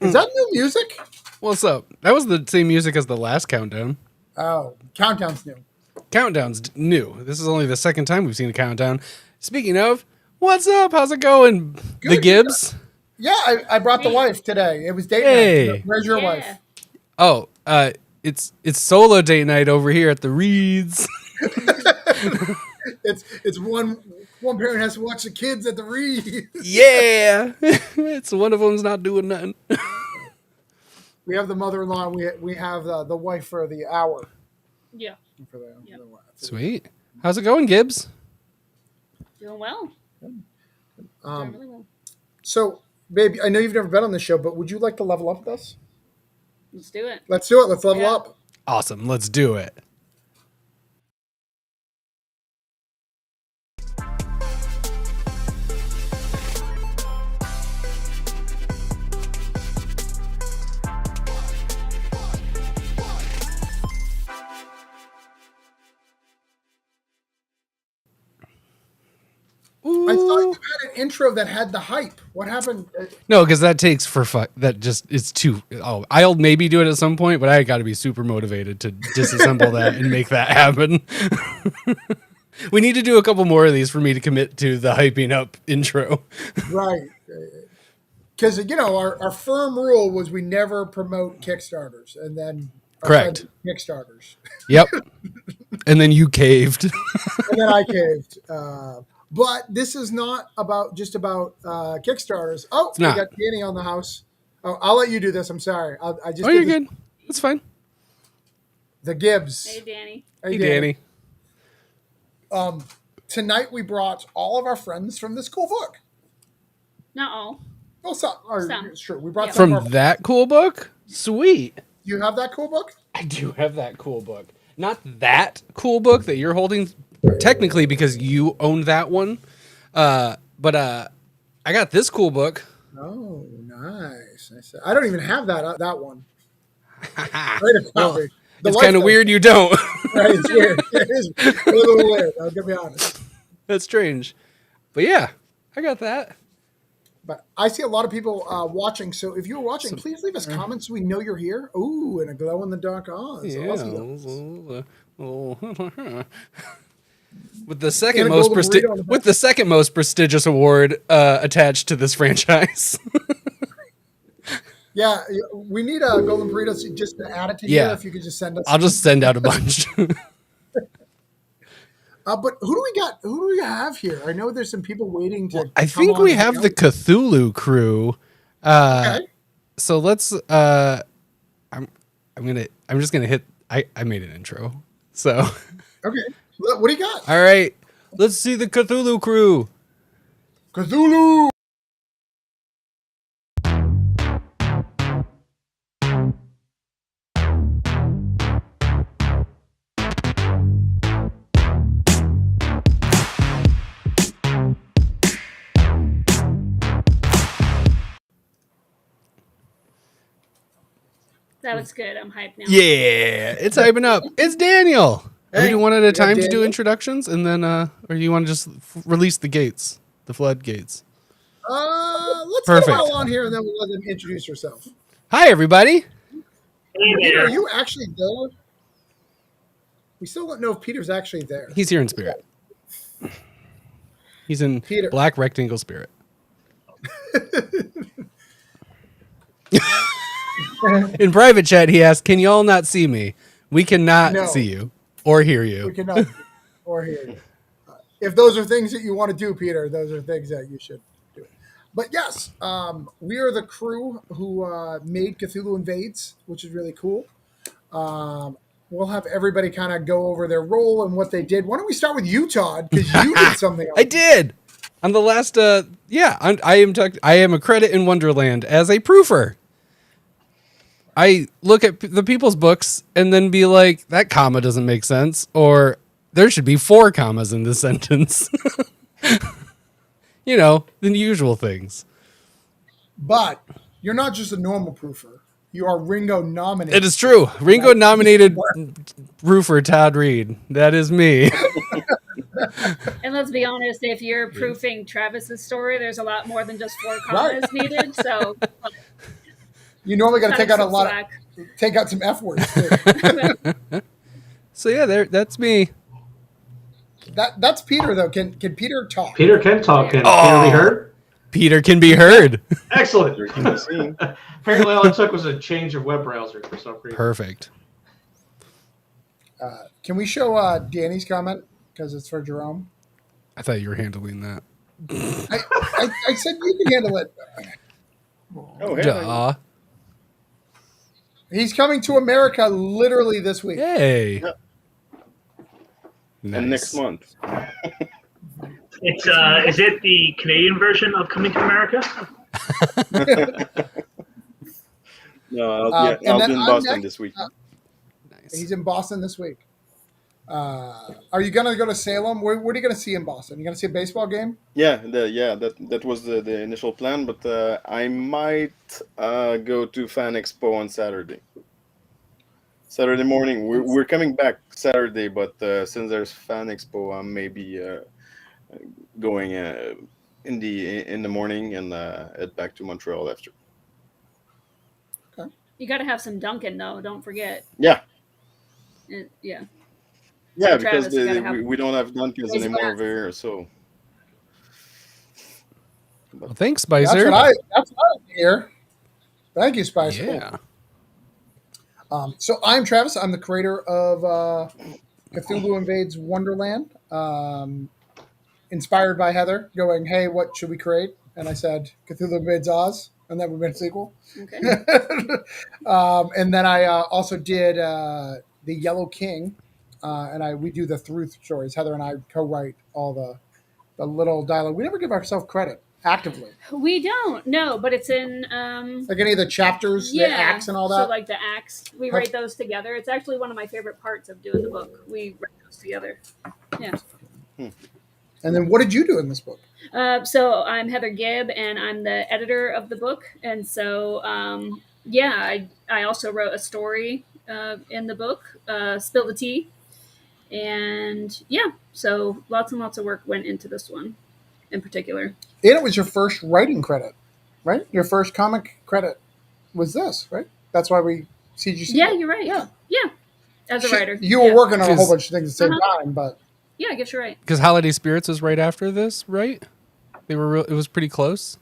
Is that new music? What's up? That was the same music as the last countdown. Oh, Countdown's new. Countdown's new. This is only the second time we've seen a countdown. Speaking of, what's up? How's it going? Good. The Gibbs? Yeah, I brought the wife today. It was date night. Where's your wife? Oh, it's solo date night over here at the Reeds. It's one parent has to watch the kids at the Reeds. Yeah, it's one of them's not doing nothing. We have the mother-in-law. We have the wife for the hour. Yeah. For the Sweet. How's it going, Gibbs? Doing well. Doing really well. So, baby, I know you've never been on this show, but would you like to level up with us? Let's do it. Let's do it. Let's level up. Awesome. Let's do it. Ooh. I thought you had an intro that had the hype. What happened? No, because that takes for fuck. That just it's too. Oh, I'll maybe do it at some point, but I got to be super motivated to disassemble that and make that happen. We need to do a couple more of these for me to commit to the hyping up intro. Right. Because, our firm rule was we never promote Kickstarters. And then... Correct. Kickstarters. Yep. And then you caved. And then I caved. But this is not just about Kickstarters. Oh, we got Danny on the house. Oh, I'll let you do this. I'm sorry. You're good. That's fine. The Gibbs. Hey, Danny. Hey, Danny. Tonight we brought all of our friends from this cool book. Not all. Oh, some. It's true. We brought some from that cool book. Sweet. You have that cool book? I do have that cool book. Not that cool book that you're holding, technically, because you own that one. But I got this cool book. Oh, nice. I don't even have that one. Well, it's kind of weird you don't. Right, it's weird. It is a little weird. I'll be honest. That's strange. But yeah, I got that. But I see a lot of people watching. So if you're watching, please leave us comments so we know you're here. Ooh, and a glow-in-the-dark Oz. Yeah. With the second most prestigious award attached to this franchise. Yeah, we need a golden burrito just to add it to here. If you could just send us. I'll just send out a bunch. But who do we have here? I know there's some people waiting to. I think we have the Cthulhu crew. Okay. So let's. I'm just gonna hit. I made an intro. So. Okay. What do you got? All right. Let's see the Cthulhu crew. Cthulhu. That looks good. I'm hyped now. Yeah, it's hyping up. It's Daniel. Are we do one at a time to do introductions, and then, or you want to just release the gates, the floodgates? Let's get them all on here, and then we'll let them introduce yourself. Hi, everybody. Peter, are you actually there? We still don't know if Peter's actually there. He's here in spirit. He's in black rectangle spirit. In private chat, he asked, "Can y'all not see me? We cannot see you or hear you. We cannot or hear you. If those are things that you want to do, Peter, those are things that you should do. But yes, we are the crew who made Cthulhu Invades, which is really cool. We'll have everybody kind of go over their role and what they did. Why don't we start with you, Todd? Because you did something else. I did. On the last, I am a credit in Wonderland as a proofer. I look at the people's books and then be like, that comma doesn't make sense, or there should be 4 commas in this sentence. The usual things. But you're not just a normal proofer. You are Ringo nominated. It is true. Ringo nominated roofer Todd Reed. That is me. And let's be honest, if you're proofing Travis's story, there's a lot more than just 4 commas needed. So You normally got to Cutting take out a some lot slack. of, take out some F words. Too. So yeah, that's me. That's Peter though. Can Peter talk? Peter can talk. Can Oh. Peter be heard? Peter can be heard. Excellent. Peter can be seen. Apparently, all it took was a change of web browser for some reason. Perfect. Can we show Danny's comment because it's for Jerome? I thought you were handling that. I said you can handle it. Oh, hey. Duh. He's coming to America literally this week. Hey. Yep. Nice. And next month. It's is it the Canadian version of Coming to America? No, and I'll then be in I'm Boston next. this week. Nice. He's in Boston this week. Are you gonna go to Salem? What are you gonna see in Boston? You gonna see a baseball game? That was the initial plan, but I might go to Fan Expo on Saturday. Saturday morning. We're coming back Saturday, but since there's Fan Expo, I'm maybe going in the morning and head back to Montreal after. You got to have some Dunkin' though. Don't forget. Yeah, Yeah. yeah, Travis, because you gotta have- we don't have Dunkins Raise anymore glass. over here, so. Well, thanks, That's Spicer. what I hear. Thank you, Spicer. Yeah. So I'm Travis. I'm the creator of Cthulhu Invades Wonderland. Inspired by Heather, going, "Hey, what should we create?" And I said, "Cthulhu Invades Oz," and then we made a sequel. Okay. And then I also did the Yellow King, and we do the through stories. Heather and I co-write all the little dialogue. We never give ourselves credit actively, We don't. No, but it's in. like any of the chapters, the acts, and all that. So like the acts, we write those together. It's actually one of my favorite parts of doing the book. We write those together. Yeah. And then, what did you do in this book? So I'm Heather Gibb, and I'm the editor of the book. And so, I also wrote a story in the book, Spill the Tea. And yeah, so lots and lots of work went into this one in particular. And it was your first writing credit, right? Your first comic credit was this, right? That's why we CGC. Yeah, you're right. Yeah. Yeah. As a writer. You were Yeah. working on a whole Because- bunch of things at the same Uh-huh. time, but Yeah, I guess you're right. Because Holiday Spirits was right after this, right? They were. It was pretty close.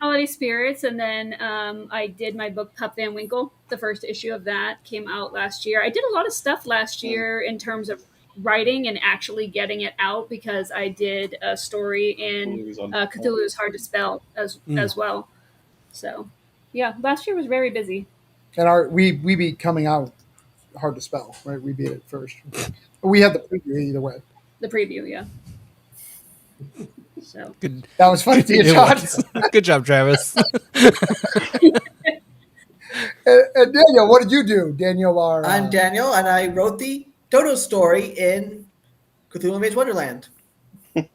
Holiday Spirits, and then I did my book Pup Van Winkle. The first issue of that came out last year. I did a lot of stuff last year in terms of writing and actually getting it out because I did a story in Cthulhu is Hard to Spell as well. So, yeah, last year was very busy. and we beat coming out hard to spell, right? We beat it first. We had the preview either way. The preview, yeah. So Good. That was funny to you, It Todd. was. Good job, Travis. And Daniel, what did you do? Daniel, I'm Daniel, and I wrote the Dodo story in Cthulhu Invades Wonderland. and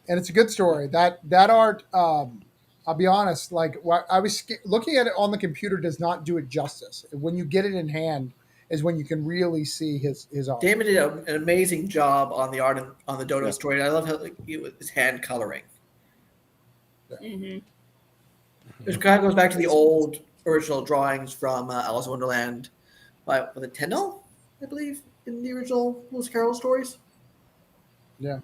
it's a good story. That art, I'll be honest, like I was looking at it on the computer does not do it justice. When you get it in hand is when you can really see his art. Damon did an amazing job on the art on the Dodo story, and I love how his hand coloring. mhm. It kind of goes back to the old original drawings from Alice in Wonderland by was it Tyndall, I believe, in the original Lewis Carroll stories. Yeah.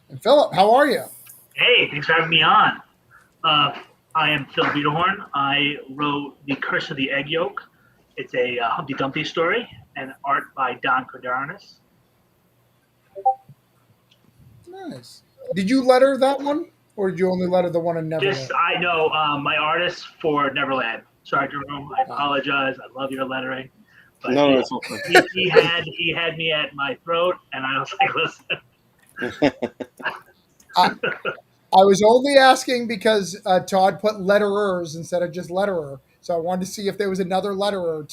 And Philip, how are you? Hey, thanks for having me on. I am Phil Biederhorn. I wrote The Curse of the Egg Yolk. It's a Humpty Dumpty story and art by Don Cardenas. Nice. Did you letter that one, or did you only letter the one in Neverland? Just, I know my artist for Neverland. Sorry, Jerome. I apologize. I love your lettering. But No, it's okay. he had me at my throat, and I was like, listen. I was only asking because Todd put letterers instead of just letterer, so I wanted to see if there was another letterer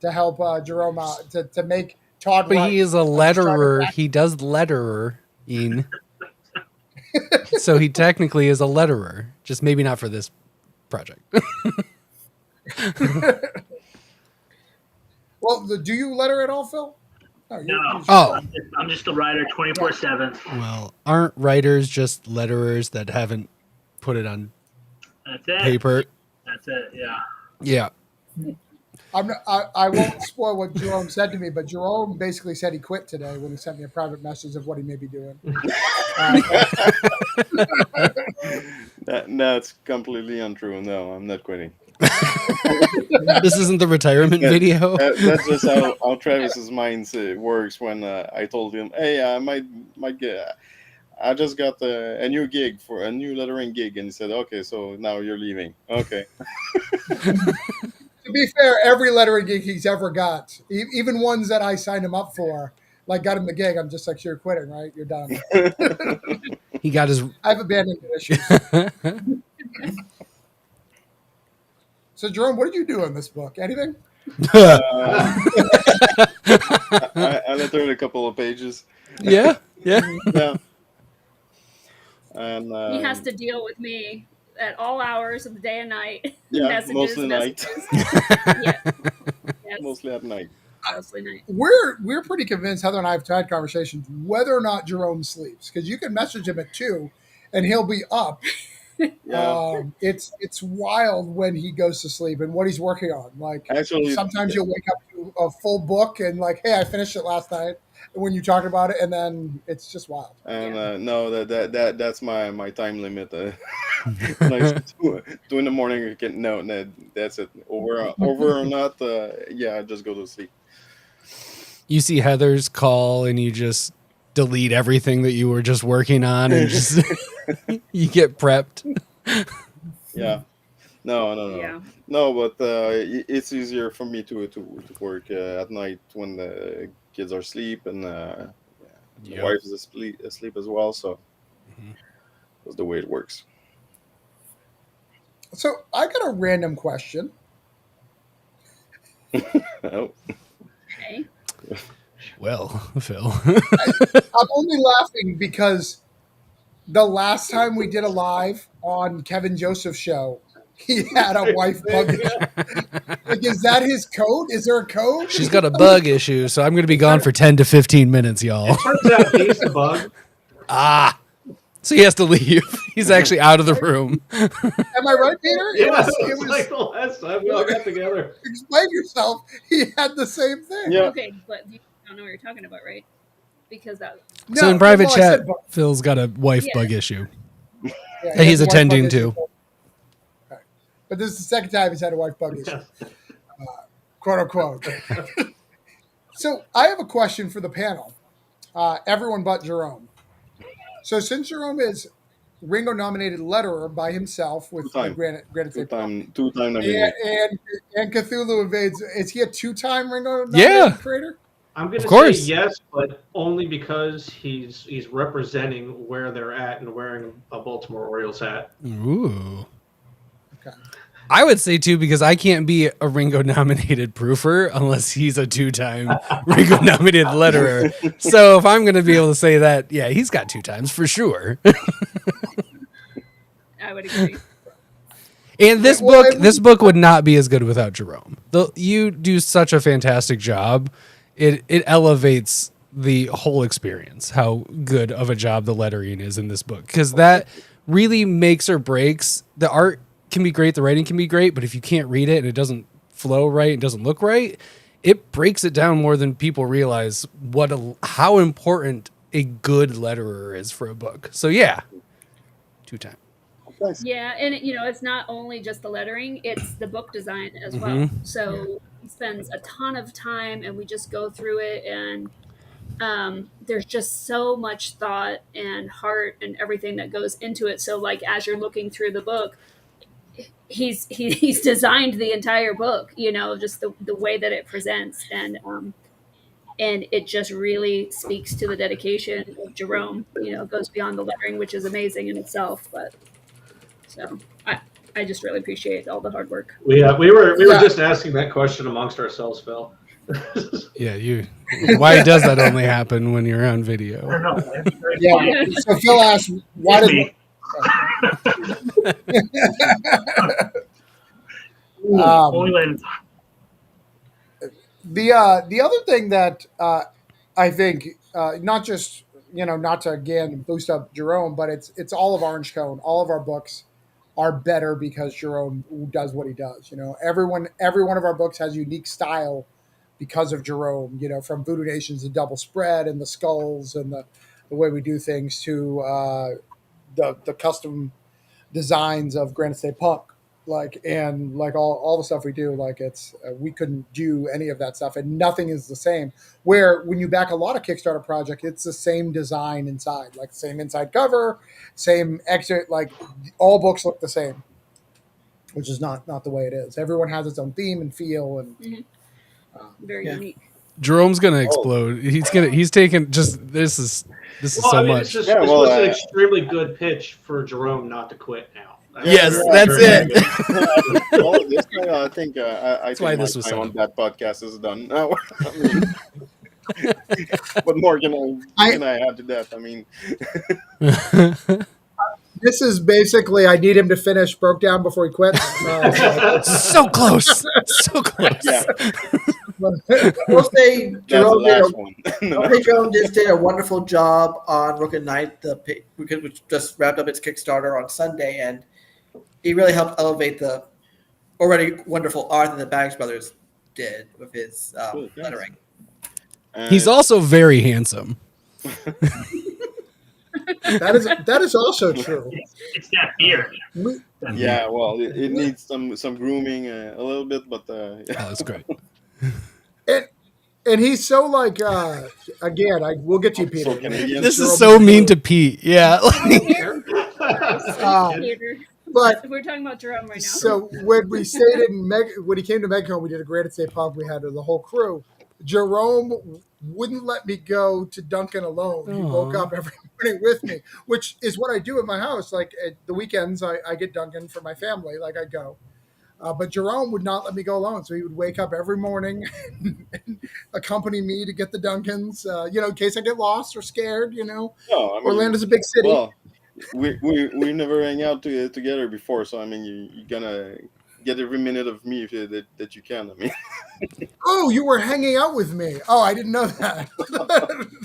to help Jerome out to make Todd. But right. he is a I'm just trying to letterer. back- He does lettering. So he technically is a letterer, just maybe not for this project. Well, do you letter at all, Phil? No. Oh. I'm just a writer 24/7. Well, aren't writers just letterers that haven't put it on That's it. paper. That's it. Yeah. Yeah. I won't spoil what Jerome said to me, but Jerome basically said he quit today when he sent me a private message of what he may be doing. That's completely untrue. No, I'm not quitting. This isn't the retirement video. That's just how Travis's mind works. When I told him, "Hey, I might get, I just got a new gig for a new lettering gig," and he said, "Okay, so now you're leaving." Okay. To be fair, every lettering gig he's ever got, even ones that I signed him up for, like got him the gig, I'm just like, "You're quitting, right? You're done." He got his. I've abandoned issues. So, Jerome, what did you do in this book? Anything? I lettered a couple of pages. Yeah. Yeah. Yeah. And He has to deal with me at all hours of the day and night. Yeah, Messages, mostly night. Yeah. Yes, Mostly at night. mostly night. We're pretty convinced, Heather and I have had conversations, whether or not Jerome sleeps, because you can message him at 2 and he'll be up. Yeah. It's wild when he goes to sleep and what he's working on. Like, Actually, sometimes you'll wake up to a full book and like, "Hey, I finished it last night," when you talk about it, and then it's just wild. and no, that's my time limit. Like 2 in the morning, you can no, that's it. Over or not. Yeah, I just go to sleep. You see Heather's call and you just delete everything that you were just working on and just you get prepped. Yeah. No. Yeah. No, but it's easier for me to work at night when the kids are asleep and the Yep. wife is asleep as well. So that's the way it works. So I got a random question. Oh. Okay. Well, Phil. I'm only laughing because the last time we did a live on Kevin Joseph's show, he had a wife bug issue. Like, is that his code? Is there a code? She's got a bug issue, so I'm going to be gone for 10 to 15 minutes, y'all. Turns out he's the bug. So he has to leave. He's actually out of the room. Am I right, Peter? Yeah, It it's was like the last time we all got together. explain yourself. He had the same thing. Yeah. Okay, but you don't know what you're talking about, right? Because that. So No, in private well, I chat, said bug. Phil's got a wife Yeah. bug issue. Yeah, that he's has a wife attending bug issue. to. Okay. But this is the second time he's had a wife bug issue. Quote unquote. So I have a question for the panel. Everyone but Jerome. So since Jerome is Ringo nominated letterer by himself with Two-time. granted Two-time nominated. and Cthulhu Invades, is he a 2-time Ringo Yeah. nominated creator? I'm going Of to course. say yes, but only because he's representing where they're at and wearing a Baltimore Orioles hat. Ooh. Okay. I would say too, because I can't be a Ringo nominated proofer unless he's a 2-time Ringo nominated letterer. So if I'm going to be able to say that, yeah, he's got 2 times for sure. I would agree. And this Well, book would not be as good without Jerome. You do such a fantastic job. It elevates the whole experience, how good of a job the lettering is in this book. Because that really makes or breaks. The art can be great, the writing can be great, but if you can't read it and it doesn't flow right, it doesn't look right, it breaks it down more than people realize how important a good letterer is for a book. So yeah, 2-time. Yeah, and it's not only just the lettering; it's the book design as well. So he spends a ton of time, and we just go through it, and there's just so much thought and heart and everything that goes into it. So, like as you're looking through the book, he's designed the entire book. Just the way that it presents, and it just really speaks to the dedication of Jerome. It goes beyond the lettering, which is amazing in itself, but. So I just really appreciate all the hard work. We were just asking that question amongst ourselves, Phil. Yeah, why does that only happen when you're on I video? don't know. It's very Yeah. funny. So Phil asked, why did Me. Only when the other thing that I think not just not to again boost up Jerome, but it's all of Orange Cone, all of our books. are better because Jerome does what he does. You know, every one of our books has unique style because of Jerome. You know, from Voodoo Nations, the double spread and the skulls and the way we do things to the custom designs of Granite State Punk, and all the stuff we do. Like it's we couldn't do any of that stuff, and nothing is the same. Where when you back a lot of Kickstarter project, it's the same design inside, like same inside cover, same exit. Like all books look the same, which is not the way it is. Everyone has its own theme and feel, and Very unique. Jerome's gonna explode. He's taking just this is so much. This was an extremely good pitch for Jerome not to quit now. Yes, that's it. Well, this guy, I think That's why this was time so on that podcast is done now. I mean, what more can I add to that? I mean, this is basically I need him to finish Broke Down before he quits. So close, so close. yeah, We'll say that's the Jerome last one. I think Jerome just did a wonderful job on Rook and Knight, which just wrapped up its Kickstarter on Sunday, and he really helped elevate the already wonderful art that the Bags Brothers did with his lettering. He's also very handsome. That is also true. It's that beard. Yeah, well, it needs some grooming a little bit, but That's great. And he's so like again, we'll get to you, Peter. So Canadian. This is so mean to Pete. Yeah. But We're talking about Jerome right now. so when we stayed when he came to MegCon, we did a Granite State Pub. We had the whole crew. Jerome wouldn't let me go to Duncan alone. He woke up every morning with me, which is what I do at my house. Like at the weekends, I get Duncan for my family. Like I go. But Jerome would not let me go alone. So he would wake up every morning and accompany me to get the Duncans, in case I get lost or scared, No, I mean, Orlando's a big city. Well, we never hang out together before, so I mean, you're gonna get every minute of me that you can. I mean, Oh, you were hanging out with me. Oh, I didn't know that.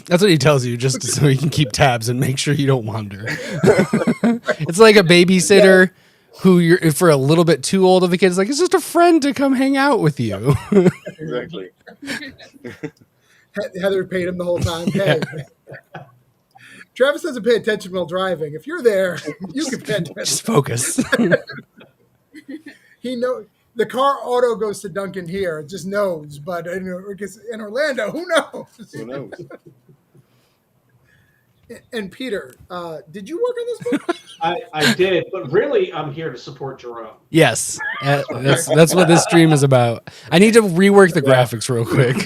That's what he tells you, just so he can keep tabs and make sure you don't wander. It's like a babysitter who you're for a little bit too old of a kid. It's like, it's just a friend to come hang out with you. exactly. Heather paid him the whole time. Hey. Travis doesn't pay attention while driving. If you're there, you can pay attention. Just focus. He know the car auto goes to Duncan here. It just knows, but in Orlando, who knows? Who knows? And Peter, did you work on this book? I did, but really, I'm here to support Jerome. Yes, that's what this stream is about. I need to rework the graphics real quick.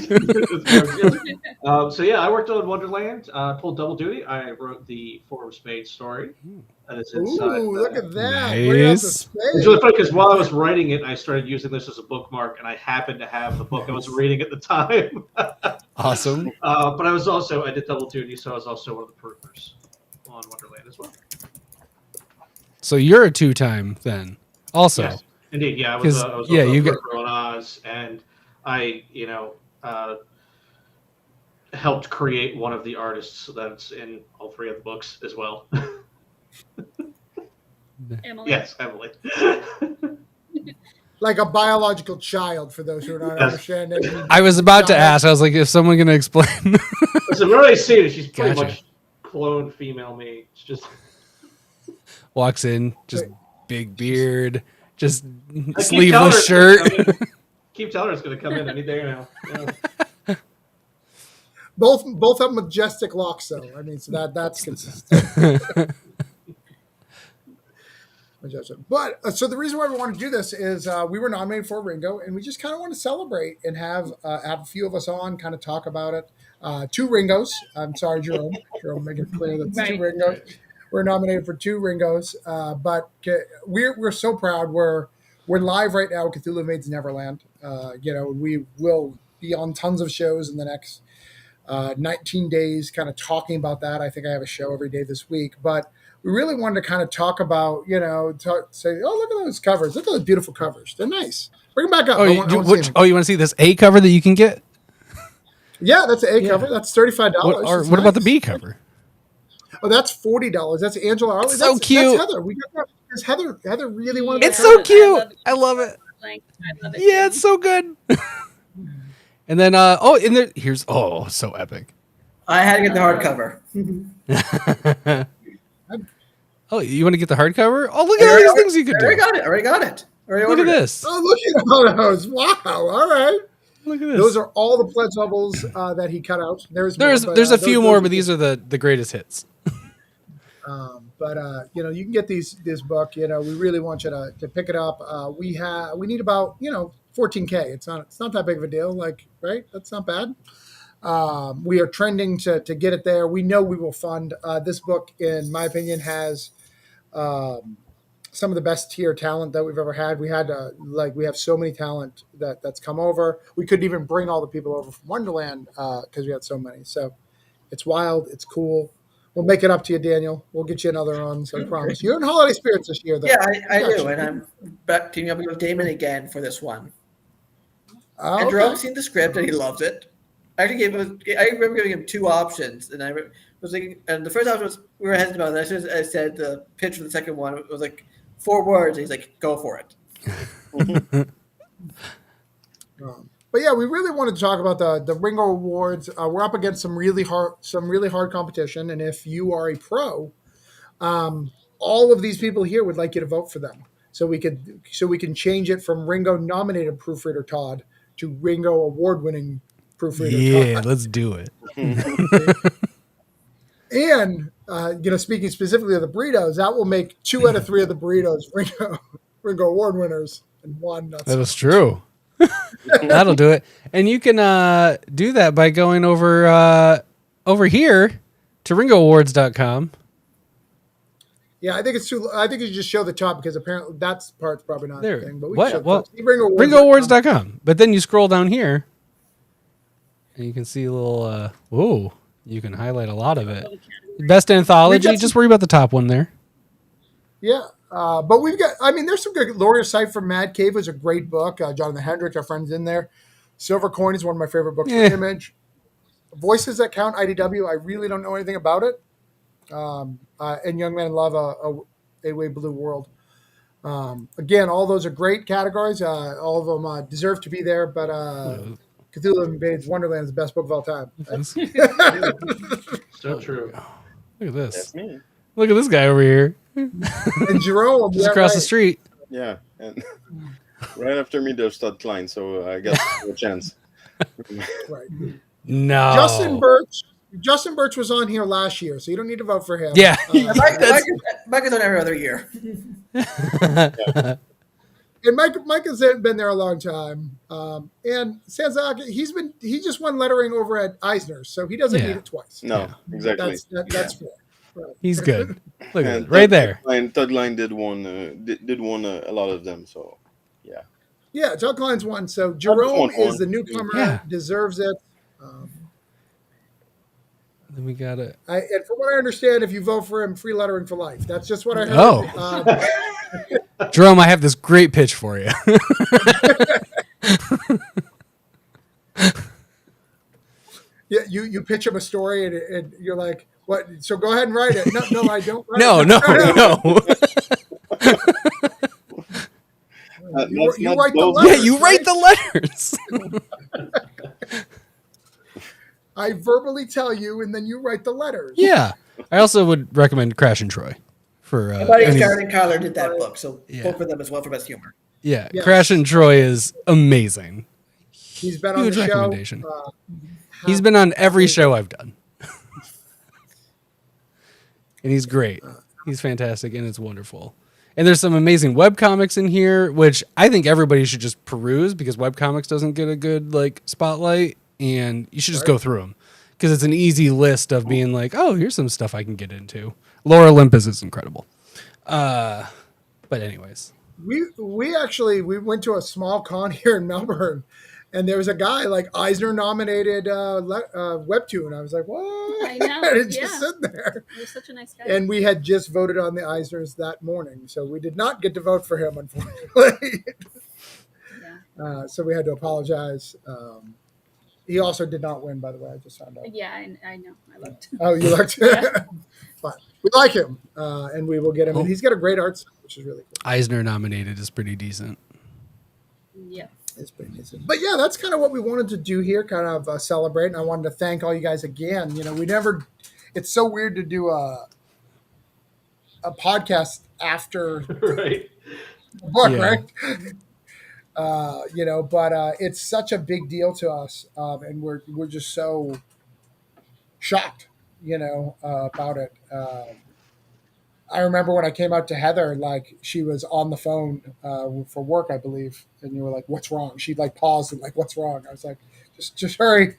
So yeah, I worked on Wonderland. Pulled double duty. I wrote the Four of Spades story. That is inside. Ooh, look at that! Nice. Bring out the It's spades. really funny because while I was writing it, I started using this as a bookmark, and I happened to have the book I was reading at the time. Awesome. But I did double duty, so I was also one of the proofers on Wonderland as well. So you're a two-time then, also. Yes, indeed, yeah, I was. 'Cause, You got on Oz, and I, helped create one of the artists that's in all three of the books as well. Emily. Yes, Emily. Like a biological child, for those who are not Yes. understanding. I was about to ask. I was like, is someone going to explain? Listen, when I see it, she's pretty Gotcha. much cloned female me. It's just Walks in, just big beard, just I keep telling her sleeveless it's shirt. gonna come in. Keep telling her it's going to come in any day now. Yeah. Both have majestic locks, though. I mean, so that's consistent. But so the reason why we want to do this is we were nominated for Ringo, and we just kind of want to celebrate and have a few of us on, kind of talk about it. Two Ringos. I'm sorry, Jerome. Jerome, make it clear that two Ringos. We're nominated for two Ringos, but we're so proud. We're live right now. Cthulhu Invades Neverland. We will be on tons of shows in the next 19 days, kind of talking about that. I think I have a show every day this week, but we really wanted to kind of talk about, say, oh, look at those covers. Look at those beautiful covers. They're nice. Bring them back up. Oh, you want to see this A cover that you can get? Yeah, that's an A cover. That's $35. What about the B cover? Oh, that's $40. That's Angela Arley. So cute. That's Heather. because Heather really wanted. It's to so cover it. cute. I love it. Like, I love it. Yeah, too. it's so good. And then here's so epic. I had to get the hardcover. Oh, you want to get the hardcover? Oh, look at all these things you could I already do. got it. Already Look at ordered it. this. Oh, look at all those! Wow, all right. Look at this. Those are all the pledge levels that he cut out. There's more, but, a few those more, are but these are the greatest hits. you can get this book. We really want you to pick it up. We need about 14K. It's not that big of a deal. Like, right? That's not bad. We are trending to get it there. We know we will fund this book. In my opinion, has some of the best tier talent that we've ever had. We have so many talent that's come over. We couldn't even bring all the people over from Wonderland because we had so many. So it's wild. It's cool. We'll make it up to you, Daniel. We'll get you another one. So I promise. You're in Holiday Spirits this year, though. Yeah, I do, and I'm back teaming up with Damon again for this one. And Okay. Jerome's seen the script and he loves it. I remember giving him two options, and I was thinking, and the first option was we were hesitant about it. As soon as I said the pitch for the second one, it was like 4 words. And he's like, "Go for it." But yeah, we really wanted to talk about the Ringo Awards. We're up against some really hard competition, and if you are a pro, all of these people here would like you to vote for them, so we can change it from Ringo nominated proofreader Todd to Ringo award winning proofreader Yeah, Todd. let's do it. And speaking specifically of the burritos, that will make 2 out of 3 of the burritos Ringo award winners, and 1 not so. That is true. That'll do it. And you can do that by going over here to ringoawards.com. Yeah, I think it's too. I think you just show the top because apparently that part's probably not There. the thing. But we What? can show Well, the top. ringoawards.com. But then you scroll down here and you can see a little you can highlight a lot of it. Best anthology, just worry about the top one there. Yeah, but we've got. I mean, there's some good. Lawyer Sight from Mad Cave was a great book. Jonathan Hendricks, our friend's in there. Silver Coin is one of my favorite books for Image. Voices That Count, IDW. I really don't know anything about it. And Young Men in Love, A Way Blue World. Again, all those are great categories. All of them deserve to be there. But Cthulhu Invades Wonderland is the best book of all time. So true. Look at this. That's me. Look at this guy over here. And Jerome, Just across the street. Yeah, and right after me there's Todd Klein, so I got a chance. Right. No. Justin Birch was on here last year, so you don't need to vote for him. Yeah. Mike is on every other year. And Mike has been there a long time. And Sanzaki, he just won lettering over at Eisner's, so he doesn't need it twice. No, exactly. That's fair. Right. He's good. Look at And it. Right there. Todd Klein did one a lot of them, so yeah. Yeah, Todd Klein's one. So Jerome one. is the newcomer, Yeah. deserves it. Then we got it. And from what I understand, if you vote for him, free lettering for life. That's just what I heard. Oh. Jerome, I have this great pitch for you. Yeah, you pitch him a story and you're like, what? So go ahead and write it. No, I don't. Write No. You write the Yeah, letters. you write the letters. I verbally tell you, and then you write the letters. Yeah. I also would recommend Crash and Troy for My buddy any- Karen and Kyler did that book, so Yeah. vote for them as well for best humor. Yeah, Yes. Crash and Troy is amazing. He's been on Huge the show. recommendation. He's been on every show I've done. And he's great. He's fantastic and it's wonderful. And there's some amazing webcomics in here, which I think everybody should just peruse because webcomics doesn't get a good spotlight, and you should just go through them because it's an easy list of being like, oh, here's some stuff I can get into. Laura Olympus is incredible. But anyways. We went to a small con here in Melbourne, and there was a guy Eisner nominated webtoon. I was like, what? I know, It's yeah. just sitting there. You're such a nice guy. And we had just voted on the Eisners that morning, so we did not get to vote for him, unfortunately. Yeah. So we had to apologize. He also did not win, by the way. I just found out. Yeah, I know. I looked. Oh, you looked. Yeah. But we like him, and we will get him. Oh. And he's got a great art style, which is really cool. Eisner nominated is pretty decent. Yeah. It's pretty decent. But yeah, that's kind of what we wanted to do here, kind of celebrate. And I wanted to thank all you guys again. It's so weird to do a podcast after Right. the book, Yeah. right? But it's such a big deal to us, and we're just so shocked, about it. I remember when I came out to Heather, like she was on the phone for work, I believe, and you were like, "What's wrong?" She'd like paused and like, "What's wrong?" I was like, "Just hurry."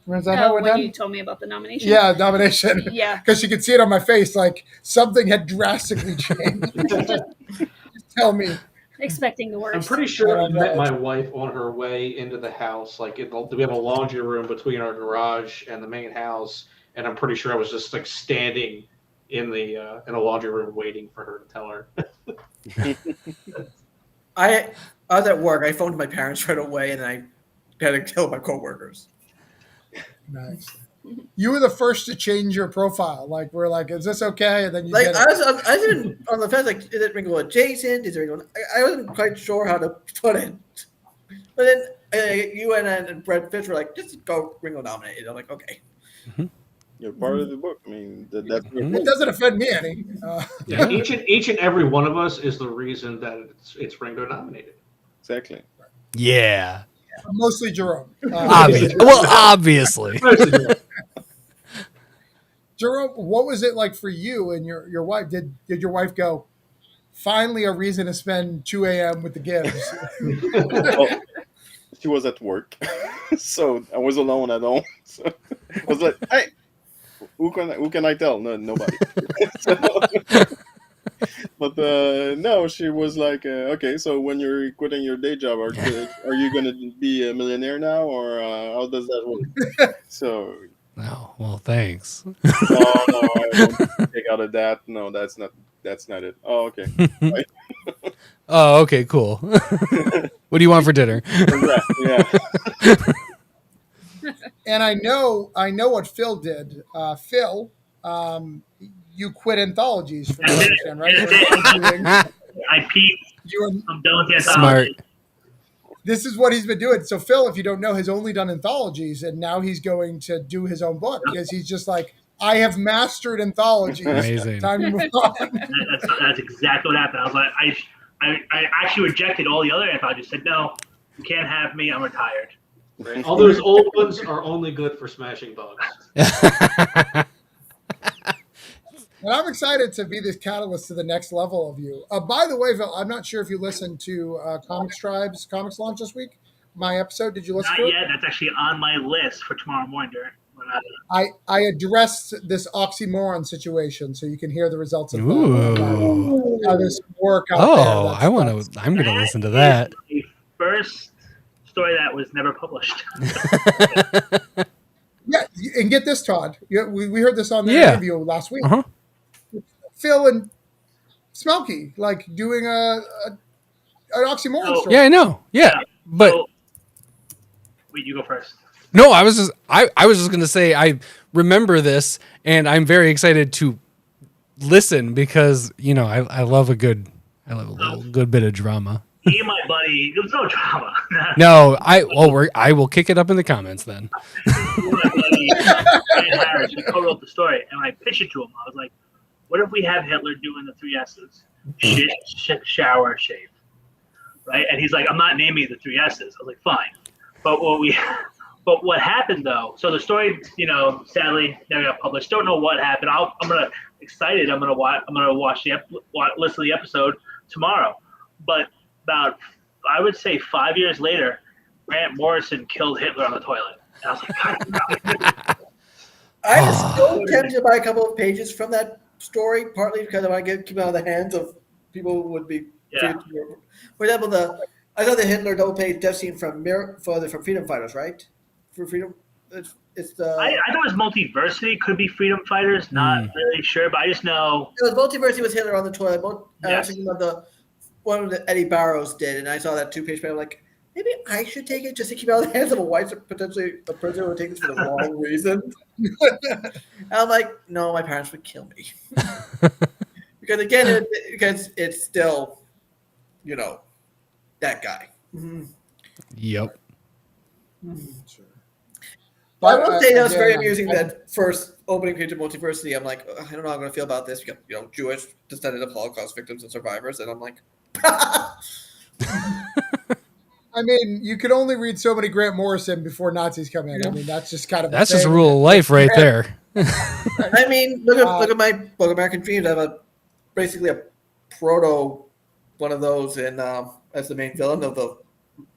Was that how we're When done? you told me about the nomination. Yeah, nomination. Yeah. Because you could see it on my face, like something had drastically changed. Just tell me. Expecting the worst. I'm pretty sure I met my wife on her way into the house. Like, we have a laundry room between our garage and the main house, and I'm pretty sure I was just like standing in the laundry room waiting for her to tell her. I was at work. I phoned my parents right away, and I had to tell my coworkers. Nice. You were the first to change your profile. Like, we're like, is this okay? And then you Like did I it. was even on the fence. Like, is it Ringo adjacent? Is it Ringo? I wasn't quite sure how to put it. But then you and Brett Fitch were like, just go Ringo nominated. I'm like, okay. You're part of the book. I mean, that's It doesn't offend me any. Yeah, each and every one of us is the reason that it's Ringo nominated. exactly. Yeah. Mostly Jerome. Obviously. Jerome, what was it like for you and your wife? Did your wife go, finally a reason to spend 2 a.m. with the Gibbs? Well, she was at work, so I was alone at home. So I was like, "Hey, who can I tell? No, nobody." But no, she was like, "Okay, so when you're quitting your day job, are you gonna be a millionaire now, or how does that work?" So, Oh, well, thanks. no, I won't take out of that. No, that's not it. Oh, okay. Oh, okay, cool. What do you want for dinner? Yeah. And I know what Phil did. Phil, you quit anthologies, from what I understand, right? I peaked. I'm done with the Smart. anthology. This is what he's been doing. So Phil, if you don't know, has only done anthologies, and now he's going to do his own book because he's just like, I have mastered anthologies. Amazing. Time to move on. That's exactly what happened. I was like, I actually rejected all the other anthologies. Said, no, you can't have me. I'm retired. Right? All those old ones are only good for smashing bugs. And I'm excited to be this catalyst to the next level of you. By the way, Phil, I'm not sure if you listened to Comics Tribe's Comics Launch this week. My episode, did you listen Not to yet. it? That's actually on my list for tomorrow morning. I addressed this oxymoron situation, so you can hear the results of Ooh. how this work out Oh, there. I'm going to listen to that. The first story that was never published. Yeah, and get this, Todd. We heard this on the Yeah. interview last week. Uh-huh. Phil and Smokey, like doing an oxymoron Oh. story. Yeah, I know. Yeah. But So, wait, you go first. no, I was just going to say I remember this and I'm very excited to listen because, I love a little good bit of drama. Me and my buddy, there was no drama. No, I will kick it up in the comments then. Me and my buddy, Ryan Harris, we co-wrote the story, and I pitched it to him. I was like, what if we have Hitler doing the 3 S's? Shit, shower, shave. Right? And he's like, I'm not naming the 3 S's. I was like, fine. But what happened though? So the story, sadly never got published. Don't know what happened. I'm excited. I'm gonna watch listen to the episode tomorrow. But about, I would say 5 years later, Grant Morrison killed Hitler on the toilet. And I was like, God, I'm still tempted to buy a couple of pages from that story, partly because I want to keep it out of the hands of people who would be. Yeah. For example, I know the Hitler double-page death scene from Freedom Fighters, right? For Freedom, it's the. I know it's Multiversity, could be Freedom Fighters. Not really sure, but I just know. It was Multiversity with Hitler on the toilet. I Yes. was thinking about the one that Eddie Barrows did, and I saw that 2-page panel. Like, maybe I should take it just to keep it out of the hands of a white, potentially a person who would take this for the wrong reason. And I'm like, no, my parents would kill me. Because again, because it's still, that guy. Mm-hmm. Yep. Sure. I will say that was very again, amusing that first opening page of Multiversity. I'm like, I don't know how I'm going to feel about this. We got, Jewish descendant of Holocaust victims and survivors, and I'm like, I mean, you could only read so many Grant Morrison before Nazis come in. I mean, that's just kind of That's just a rule of life right there. I mean, look at my book, American Dreams. I have basically a proto one of those in as the main villain of the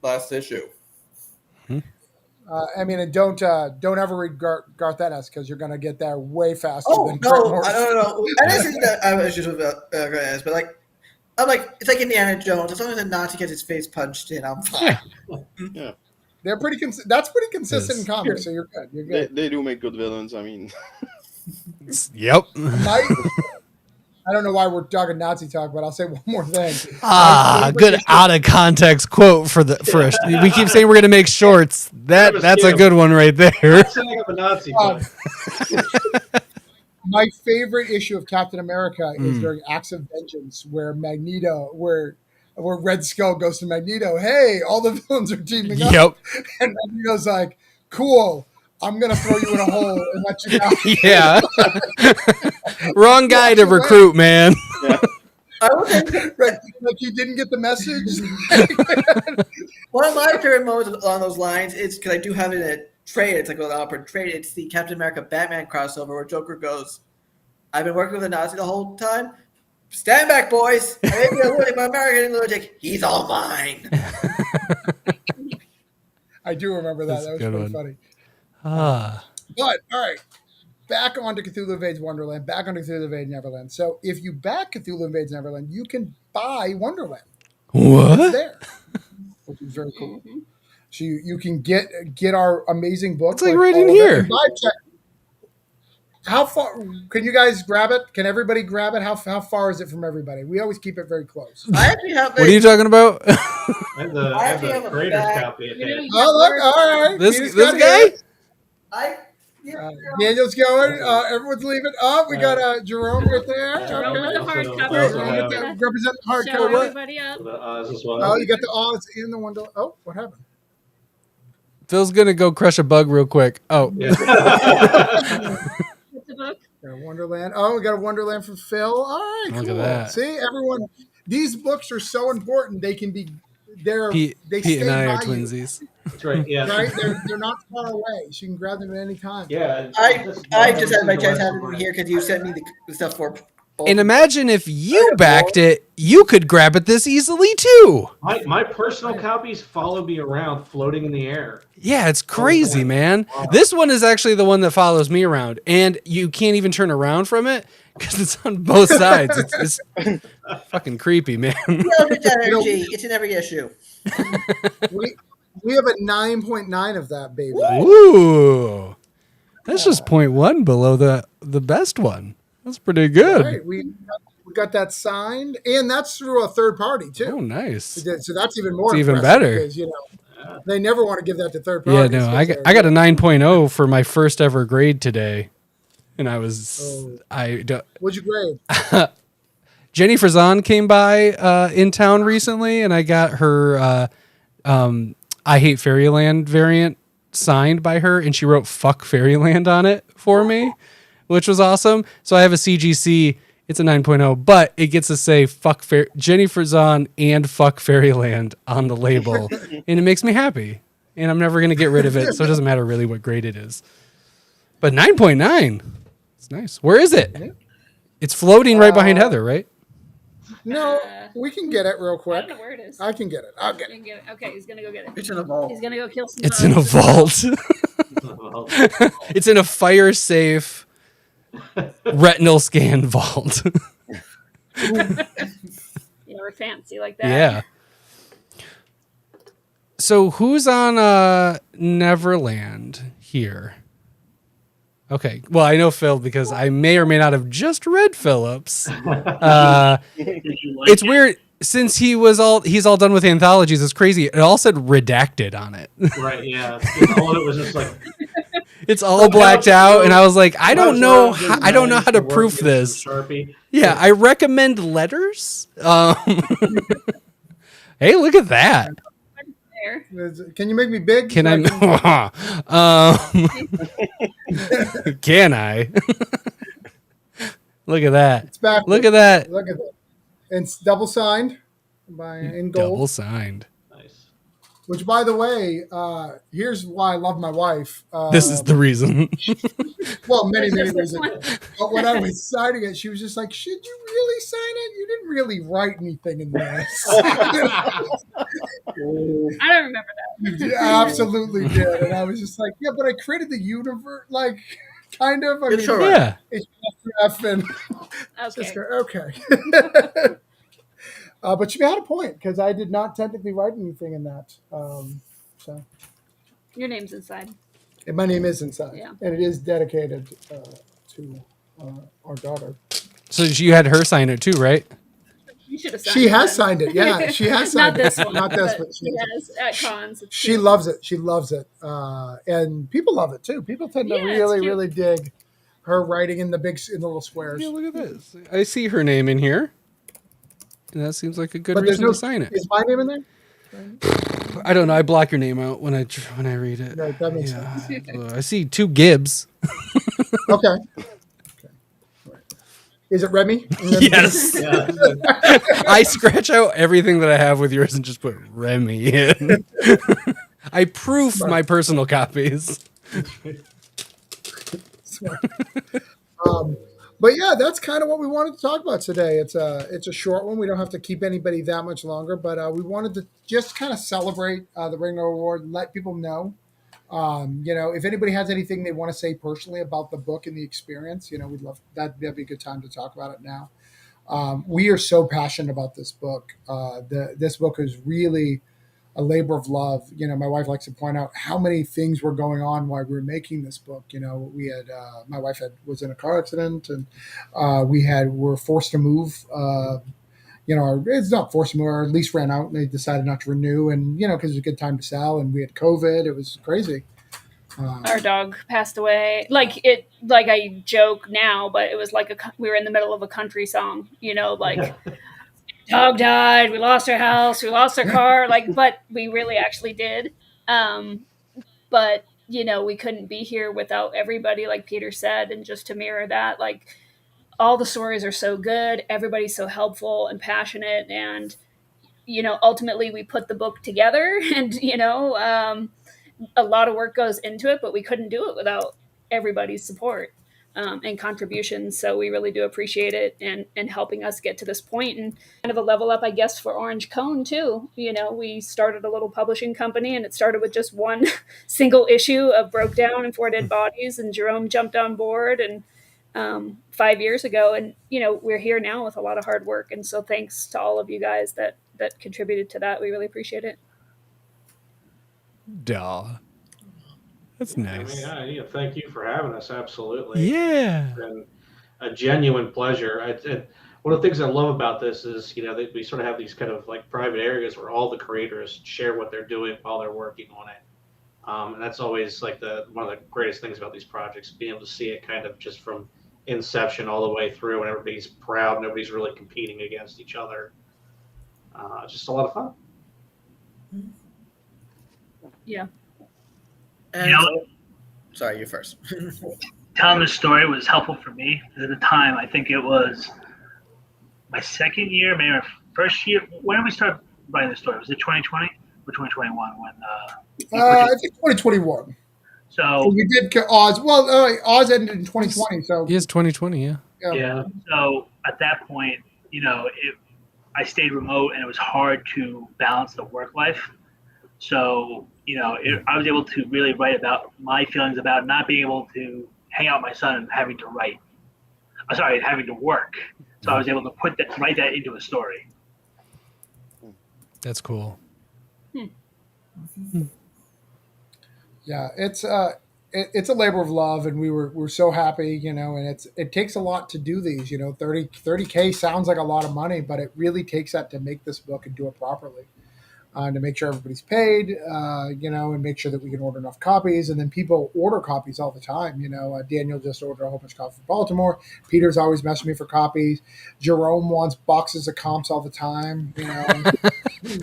last issue. I mean, and don't ever read Garth Ennis because you're going to get there way faster. Oh than Grant no, Morrison. I don't know. I didn't think that I was just with Garth Ennis, but I'm like, it's like Indiana Jones. As long as a Nazi gets his face punched in, I'm fine. Yeah, They're pretty. That's pretty consistent Yes. in comics, so you're good. You're good. they do make good villains. I mean, Yep. I don't know why we're talking Nazi talk, but I'll say one more thing. Good out of context quote for we keep saying we're gonna make shorts. That's a good one right there. I'm setting up a Nazi. But My favorite issue of Captain America is during Acts of Vengeance, where where Red Skull goes to Magneto. Hey, all the villains are teaming up. Yep. And Magneto's like, "Cool, I'm gonna throw you in a hole and let you out." Yeah. Wrong guy to recruit, man. I will say, Like you didn't get the message. one of my favorite moments along those lines is because I do have it in a trade. It's like an opera trade. It's the Captain America Batman crossover where Joker goes, "I've been working with a Nazi the whole time. Stand back, boys. I may be a lunatic, but American lunatic. He's all mine." I do remember that. That's That was a good pretty one. funny. But all right, back onto Cthulhu Invades Wonderland. Back onto Cthulhu Invades Neverland. So if you back Cthulhu Invades Neverland, you can buy Wonderland. It's What? there, which is very cool. So you can get our amazing book. It's like right in all of it, here. and buy check. How far can you guys grab it? Can everybody grab it? How far is it from everybody? We always keep it very close. I actually have. What are you talking about? I have the actually have a creator's bag. copy at You know, hand. you Oh look! All right, this Peter's this got guy? his. Yeah. Daniel's going. Everyone's leaving. Oh, we got Jerome right there. Jerome with the Okay. hardcover. Jerome represent the Show hardcover. everybody up. Is this one? Oh, you got the Oz in the window. Oh, what happened? Phil's gonna go crush a bug real quick. Oh, Yeah. It's a book. Got a Wonderland. Oh, we got a Wonderland from Phil. All right, Look at cool. that. See, everyone, these books are so important. They can be. Pete They and I are by you, twinsies. That's right. Yeah. right? They're not far away. So you can grab them at any time. Yeah. I just had my chance having them here because you sent me the stuff for. both. And imagine if you backed it, you could grab it this easily too. My personal copies follow me around, floating in the air. Yeah, it's crazy, yeah. man. Wow. This one is actually the one that follows me around, and you can't even turn around from it because it's on both sides. It's fucking creepy, man. It's energy. It's in every issue. We have a 9.9 of that baby. Ooh, that's just 0.1 below the best one. That's pretty good. Right. We got that signed, and that's through a third party too. Oh, nice. So that's even more. It's even impressive better. Because, they never want to give that to third Yeah, parties. no, I got a 9.0 for my first ever grade today, and I was What'd you grade? Jenny Frazan came by in town recently, and I got her I Hate Fairyland variant signed by her, and she wrote "Fuck Fairyland" on it for me, which was awesome. So I have a CGC. It's a 9.0, but it gets to say "Fuck Jenny Frazan" and "Fuck Fairyland" on the label, and it makes me happy. And I'm never gonna get rid of it, so it doesn't matter really what grade it is. But 9.9, it's nice. Where is it? It's floating right behind Heather, right? No, we can get it real I quick. don't know where it is. I can get it. I'll get You it. can get it. Okay, he's gonna go get it. It's in a vault. He's gonna go kill some. It's in a vault. It's in a fire safe retinal scan vault. Yeah, we're fancy like that. Yeah. So who's on Neverland here? Okay. Well, I know Phil because I may or may not have just read Phillips. Did you like It's it? weird. since he's all done with anthologies, it's crazy. It all said redacted on it. Right, yeah. All of it was just like It's all blacked out, and I was like, I don't know how to proof this. Sharpie. Yeah, I recommend letters. Hey, look at that. There. Can you make me big? Can I? Can I? Look at that. It's back. Look at that. Look at that. It's double signed in gold. Double signed. Nice. Which, by the way, here's why I love my wife. This is the reason. Well, many This reasons. one. But when I was signing it, she was just like, "Should you really sign it? You didn't really write anything in this." I don't remember that. You absolutely did, and I was just like, "Yeah, but I created the universe, like, kind of." I It's mean, all right. Yeah. it's just F and Okay. just go, okay. But she had a point because I did not technically write anything in that. So, Your name's inside. and my name is inside, Yeah. and it is dedicated to our daughter. So you had her sign it too, right? You should have signed She it has then. signed it. Yeah, she has Not signed it. this one. Not this, but but she has. yes, at cons. It's She cute. loves it. She loves it, and people love it too. People tend to Yeah, it's really, cute. really dig her writing in the little squares. Yeah, look at this. I see her name in here. And that seems like a good But there's reason no to sign it. Is my name in there? I don't know. I block your name out when I read it. Right, that makes Yeah. I see 2 Gibbs. Okay. Is it Remy? Yes. Yeah. I scratch out everything that I have with yours and just put Remy in. I proof my personal copies. But yeah, that's kind of what we wanted to talk about today. It's a short one. We don't have to keep anybody that much longer, but we wanted to just kind of celebrate the Ringo Award and let people know. If anybody has anything they want to say personally about the book and the experience, we'd love that. That'd be a good time to talk about it now. We are so passionate about this book. This book is really a labor of love. My wife likes to point out how many things were going on while we were making this book. We had my wife was in a car accident, and were forced to move. It's not forced to move. Our lease ran out, and they decided not to renew. And because it was a good time to sell, and we had COVID. It was crazy. Our dog passed away. Like I joke now, but it was like we were in the middle of a country song. Dog died. We lost our house. We lost our car. But we really actually did. But we couldn't be here without everybody, like Peter said, and just to mirror that, all the stories are so good. Everybody's so helpful and passionate, and ultimately we put the book together, and a lot of work goes into it, but we couldn't do it without everybody's support and contributions. So we really do appreciate it and helping us get to this point, and kind of a level up, I guess, for Orange Cone too. We started a little publishing company, and it started with just one single issue of Broke Down and 4 Dead Bodies, and Jerome jumped on board and 5 years ago, and we're here now with a lot of hard work. And so thanks to all of you guys that contributed to that. We really appreciate it. Duh. That's nice. Yeah, thank you for having us. Absolutely. Yeah. It's been a genuine pleasure. One of the things I love about this is, that we sort of have these kind of like private areas where all the creators share what they're doing while they're working on it. And that's always like one of the greatest things about these projects, being able to see it kind of just from inception all the way through, and everybody's proud, nobody's really competing against each other. Just a lot of fun. Yeah. And sorry, you first. Telling the story was helpful for me. At the time, I think it was my second year, maybe my first year. When did we start writing the story? Was it 2020 or 2021? I think 2021. So we did Oz. Well, Oz ended in 2020. So Yes, 2020, yeah. Yeah. So at that point, I stayed remote, and it was hard to balance the work life. So, I was able to really write about my feelings about not being able to hang out with my son and having to write. Having to work. So I was able to write that into a story. That's cool. yeah, it's a labor of love, and we're so happy, and it takes a lot to do these. 30K sounds like a lot of money, but it really takes that to make this book and do it properly. To make sure everybody's paid, and make sure that we can order enough copies. And then people order copies all the time. Daniel just ordered a whole bunch of copies from Baltimore. Peter's always messaging me for copies. Jerome wants boxes of comps all the time.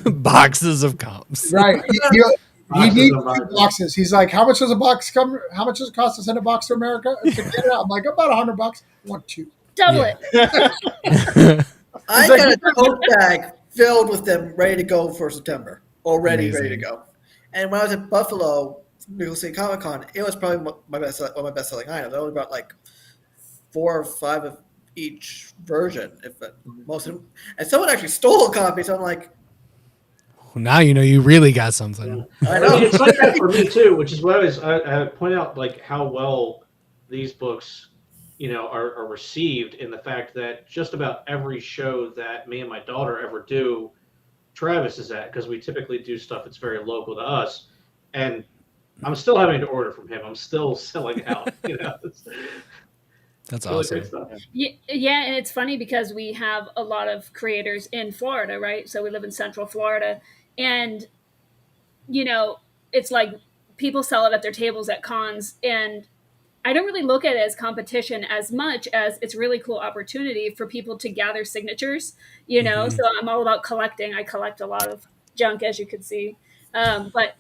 Boxes of comps. Right. He needs Boxes. boxes. He's like, how much does a box come? How much does it cost to send a box to America? To get it out? I'm like, about $100. I want two. Double Yeah. it. I got a tote bag filled with them ready to go for September. Already Amazing. ready to go. And when I was at Buffalo, New York City Comic Con, it was probably one of my best selling items. I only bought like 4 or 5 of each version, most of them. And someone actually stole a copy, so I'm like, Now you really got something. I know. It's like that for me too, which is what I point out, like how well these books, are received, in the fact that just about every show that me and my daughter ever do, Travis is at, because we typically do stuff that's very local to us, and I'm still having to order from him. I'm still selling out. That's really awesome. great stuff. Yeah, and it's funny because we have a lot of creators in Florida, right? So we live in Central Florida, and it's like people sell it at their tables at cons, and I don't really look at it as competition as much as it's really cool opportunity for people to gather signatures, Mhm. So I'm all about collecting. I collect a lot of junk, as you can see. But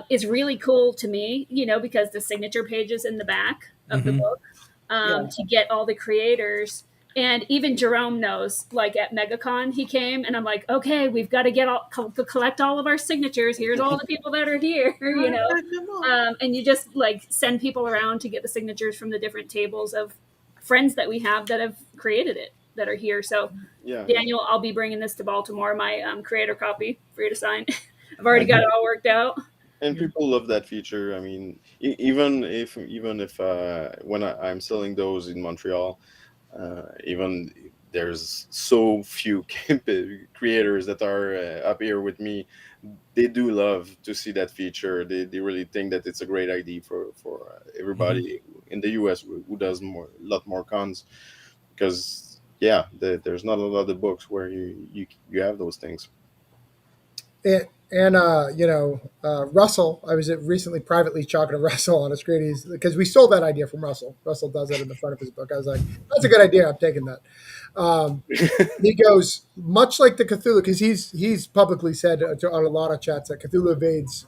it's really cool to me, because the signature pages in the back of the Mhm. book, to get all the creators. And even Jerome knows, like at MegaCon, he came and I'm like, okay, we've got to collect all of our signatures. Here's all the people that are here, and you just like send people around to get the signatures from the different tables of friends that we have that have created it, that are here. So Yeah. Daniel, I'll be bringing this to Baltimore, my creator copy for you to sign. I've already got it all worked out. And people love that feature. I mean, even if when I'm selling those in Montreal, even there's so few creators that are up here with me, they do love to see that feature. They really think that it's a great idea for everybody in the US who does a lot more cons, because there's not a lot of books where you have those things. Russell, I was recently privately talking to Russell on a screen, because we stole that idea from Russell. Russell does that in the front of his book. I was like, that's a good idea. I'm taking that. He goes, much like the Cthulhu, because he's publicly said on a lot of chats that Cthulhu Invades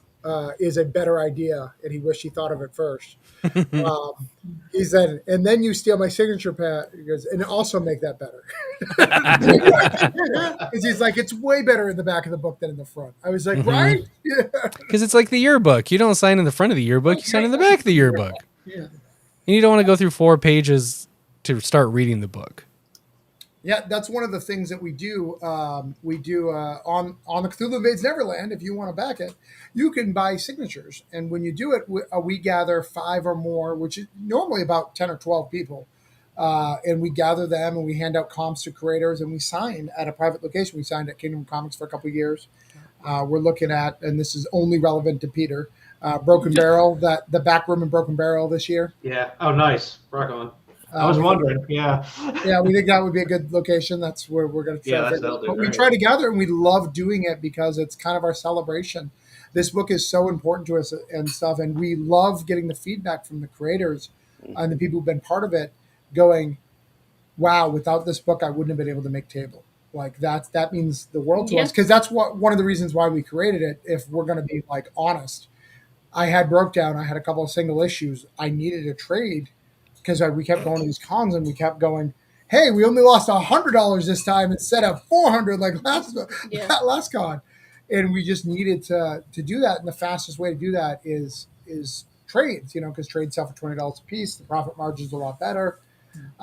is a better idea, and he wished he thought of it first. He said, and then you steal my signature pad, he goes, and also make that better. Because he's like, it's way better in the back of the book than in the front. I was like, right? Yeah. Because it's like the yearbook. You don't sign in the front of the yearbook. You sign in the back of the yearbook. Yeah. And you don't want to go through 4 pages to start reading the book. Yeah, that's one of the things that we do. On the Cthulhu Invades Neverland. If you want to back it, you can buy signatures, and when you do it, we gather 5 or more, which is normally about 10 or 12 people, and we gather them and we hand out comps to creators, and we sign at a private location. We signed at Kingdom Comics for a couple of years. We're looking at, and this is only relevant to Peter, Broken Barrel, the back room in Broken Barrel this year. Yeah. Oh, nice. Rock on. I was wondering. Yeah. Yeah, we think that would be a good location. That's where we're going to try. Yeah, that'll do But we great. try to gather, and we love doing it because it's kind of our celebration. This book is so important to us and stuff, and we love getting the feedback from the creators and the people who've been part of it, going, "Wow, without this book, I wouldn't have been able to make table." Like that means the world to us, because that's one of the reasons why we created it. If we're going to be like honest, I had broke down. I had a couple of single issues. I needed a trade, because we kept going to these cons and we kept going, hey, we only lost $100 this time instead of $400 like last con. And we just needed to do that. And the fastest way to do that is trades, because trades sell for $20 a piece. The profit margin is a lot better.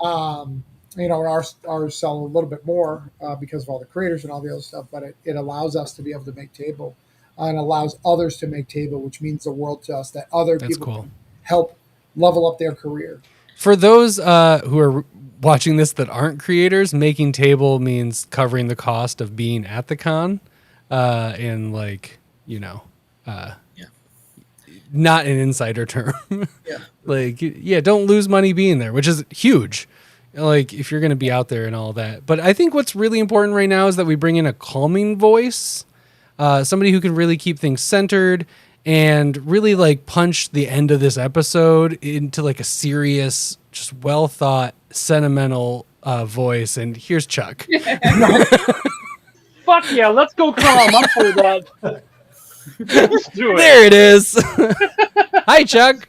Ours sell a little bit more because of all the creators and all the other stuff, but it allows us to be able to make table and allows others to make table, which means the world to us, that other people can help level up their career. For those who are watching this that aren't creators, making table means covering the cost of being at the con, and not an insider term. Yeah. Like, yeah, don't lose money being there, which is huge. Like, if you're going to be out there and all that. But I think what's really important right now is that we bring in a calming voice, somebody who can really keep things centered and really like punch the end of this episode into like a serious, just well thought, sentimental voice. And here's Chuck. Fuck yeah, let's go calm. I'm for that. Let's do it. There it is. Hi, Chuck.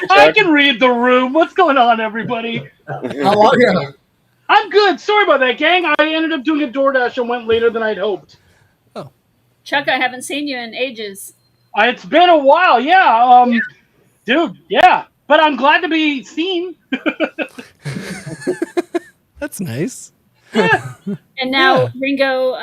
I can read the room. What's going on, everybody? How are you? I'm good. Sorry about that, gang. I ended up doing a DoorDash and went later than I'd hoped. Chuck, I haven't seen you in ages. It's been a while, yeah. Dude, yeah. But I'm glad to be seen. That's nice. And now Ringo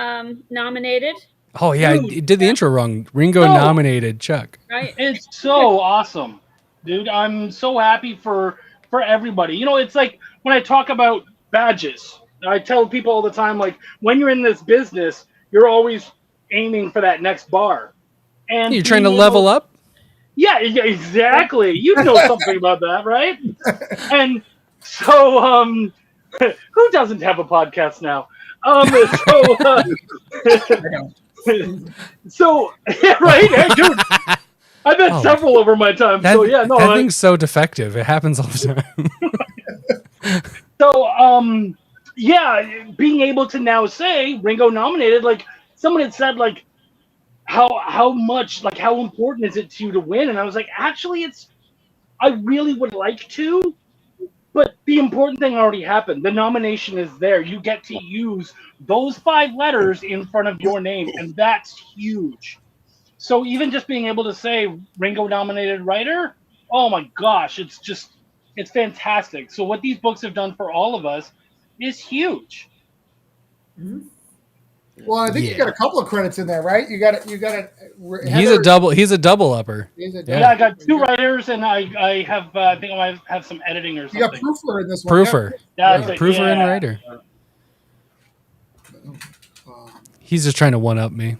nominated, Oh, yeah, I did the intro wrong. Ringo No. nominated Chuck. right? It's so awesome, dude. I'm so happy for everybody. You know, it's like when I talk about badges, I tell people all the time, like, when you're in this business, you're always aiming for that next bar. And You're trying to being level able- up? Yeah, exactly. You know something about that, right? And so, who doesn't have a podcast now? So, yeah, right? Hey, dude, I've had Oh. several over my time. That, So, yeah, no. that thing's so defective. It happens all the time. So, yeah, being able to now say Ringo nominated, like someone had said, like, how much, like, how important is it to you to win? And I was like, actually, I really would like to, but the important thing already happened. The nomination is there. You get to use those 5 letters in front of your name, and that's huge. So even just being able to say Ringo nominated writer, oh my gosh, it's fantastic. So what these books have done for all of us is huge. Well, I think you got a couple of credits in there, right? You got He's a double upper. Yeah, I got 2 writers, and I have I think I might have some editing or something. You got Proofer in this one. Proofer. That's Yeah, it, Proofer and yeah. writer. He's just trying to one up me.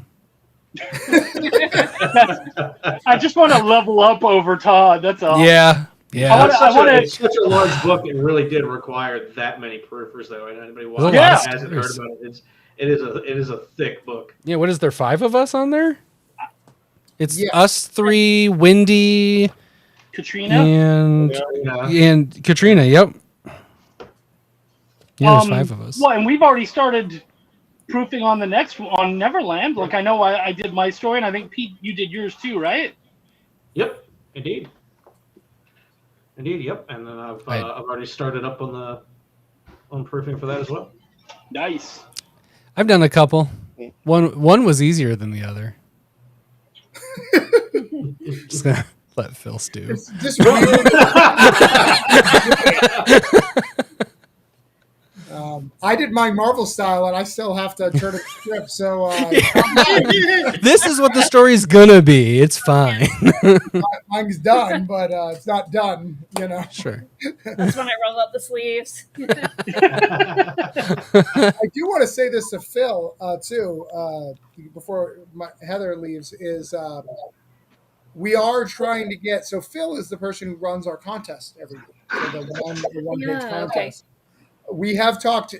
I just want to level up over Todd. That's all. Yeah. Yeah. It's such a large book. It really did require that many proofers, though. And anybody There's a lot Yeah. of hasn't heard stories. about it. It is a thick book. Yeah, what is there, 5 of us on there? It's Yeah. us 3, Wendy, Katrina. and Yeah. Katrina. Yep. Yeah, there's 5 of us. Well, and we've already started proofing on the next on Neverland. Like, I know I did my story, and I think Pete, you did yours too, right? Yep, indeed. Yep. And then I've already started up on proofing for that as well. Nice. I've done a couple. One was easier than the other. Just gonna let Phil stew. It's just really, I did my Marvel style, and I still have to turn a script. So This is what the story's gonna be. It's fine. mine's done, but it's not done. You know. Sure. That's when I roll up the sleeves. I do want to say this to Phil too, before Heather leaves. Is we are trying to get. So Phil is the person who runs our contest every week. So the one page contest. We have talked,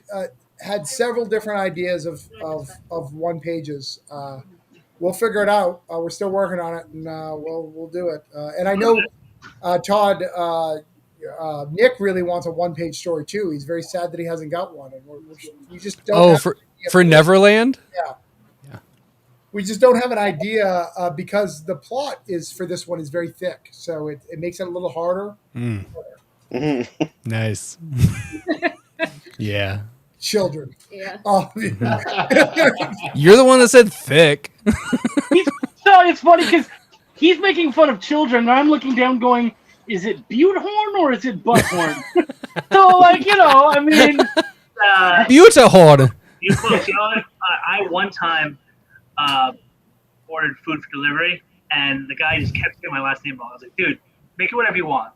had several different ideas of one pages. We'll figure it out. We're still working on it, and we'll do it. And I know Todd, Nick really wants a 1-page story too. He's very sad that he hasn't got one, and we just don't. Oh, have for Neverland? we just don't have an idea because the plot for this one is very thick, so it makes it a little harder. Nice. Yeah. Children. Yeah. Oh, You're the one that said thick. So it's funny because he's making fun of children, and I'm looking down going, is it butte horn or is it butt horn? So, like, you know, I mean, Beautiful. You close. You know, I one time ordered food for delivery, and the guy just kept saying my last name wrong. I was like, dude, make it whatever you want.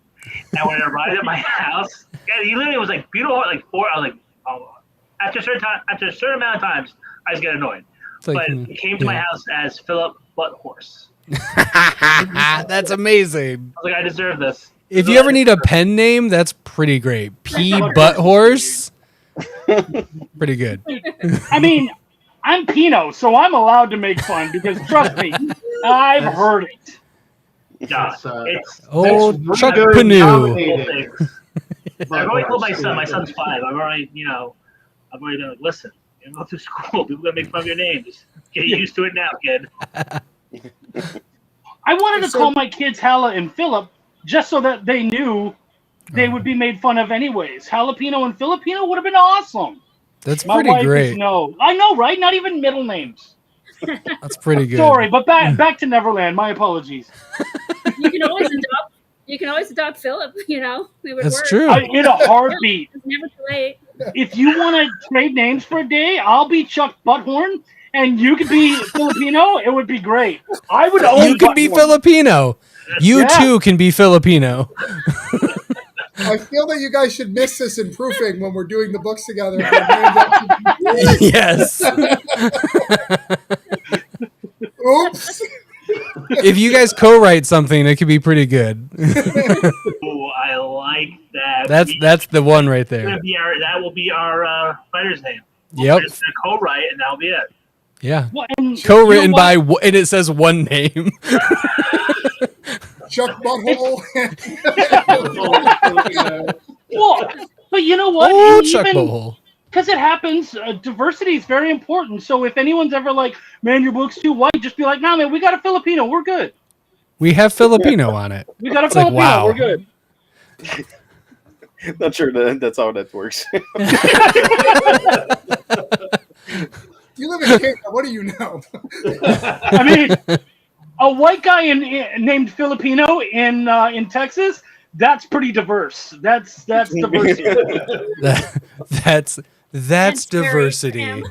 And when it arrived at my house, yeah, he literally was like, beautiful, like 4. I was like, oh. After a certain amount of times, I just get annoyed. It's like, But it came to my house as Philip Butthorse. That's amazing. I was like, I deserve this. If you ever need a pen name, that's pretty great. P Butt Horse. Pretty good. I mean, I'm Pino, so I'm allowed to make fun because trust me, I've heard it. Yeah, It's, it's Oh, That's Chuck Ringo Panu. nominated. I've already told my son. My son's 5. I've already been like, listen, you go through school. People gonna make fun of your name. Just get used to it now, kid. I wanted to call my kids Hala and Philip just so that they knew they would be made fun of anyways. Jalapeno and Filipino would have been awesome. That's My pretty wife is great. no. I know, right? Not even middle names. That's pretty good. Sorry, but back to Neverland. My apologies. You can always adopt. You can always adopt Philip. You know, it would That's work. true. In a heartbeat. It's never too late. If you want to trade names for a day, I'll be Chuck Butthorn, and you could be Filipino. It would be great. I would own. You can be Butthorn. Filipino. You Yeah. too can be Filipino. I feel that you guys should miss this in proofing when we're doing the books together. Yes. Oops. If you guys co-write something, it could be pretty good. Ooh, I like that. That's the one right That there. will be our writer's name. Yep. It's gonna co-write, and that'll be it. Yeah. Well, and Co-written you know by, what? and it says one name. Chuck Butthole. Well, but you know what? Oh, And Chuck even- Bohol. Because it happens, diversity is very important. So if anyone's ever like, man, your book's too white, just be like, nah, man, we got a Filipino. We're good. We have Filipino on it. We got a It's like, Filipino. wow. We're good. Not sure that's how that works. You live in Canada. What do you know? I mean, a white guy named Filipino in Texas, that's pretty diverse. That's diversity. That's That's very diversity.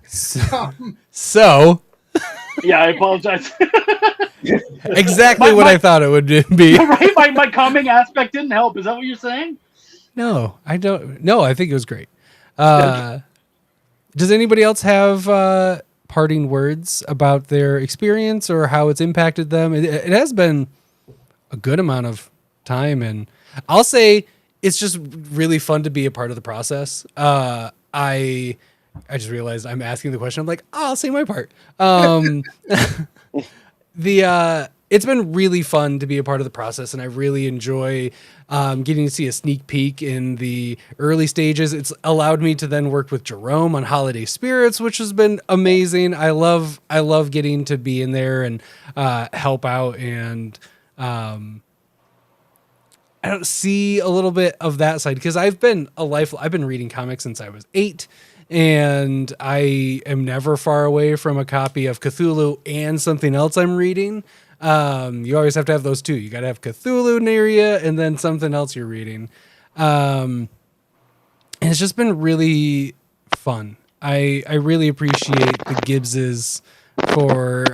Sam. So Yeah, I apologize. exactly what I thought it would be. Right? My calming aspect didn't help. Is that what you're saying? No, I don't. No, I think it was great. Does anybody else have parting words about their experience or how it's impacted them? It has been a good amount of time, and I'll say it's just really fun to be a part of the process. I just realized I'm asking the question. I'm like, oh, I'll say my part. It's been really fun to be a part of the process, and I really enjoy getting to see a sneak peek in the early stages. It's allowed me to then work with Jerome on Holiday Spirits, which has been amazing. I love getting to be in there and help out, and I don't see a little bit of that side because I've been reading comics since I was 8. And I am never far away from a copy of Cthulhu and something else I'm reading. You always have to have those two. You got to have Cthulhu near you and then something else you're reading. And it's just been really fun. I really appreciate the Gibbses for,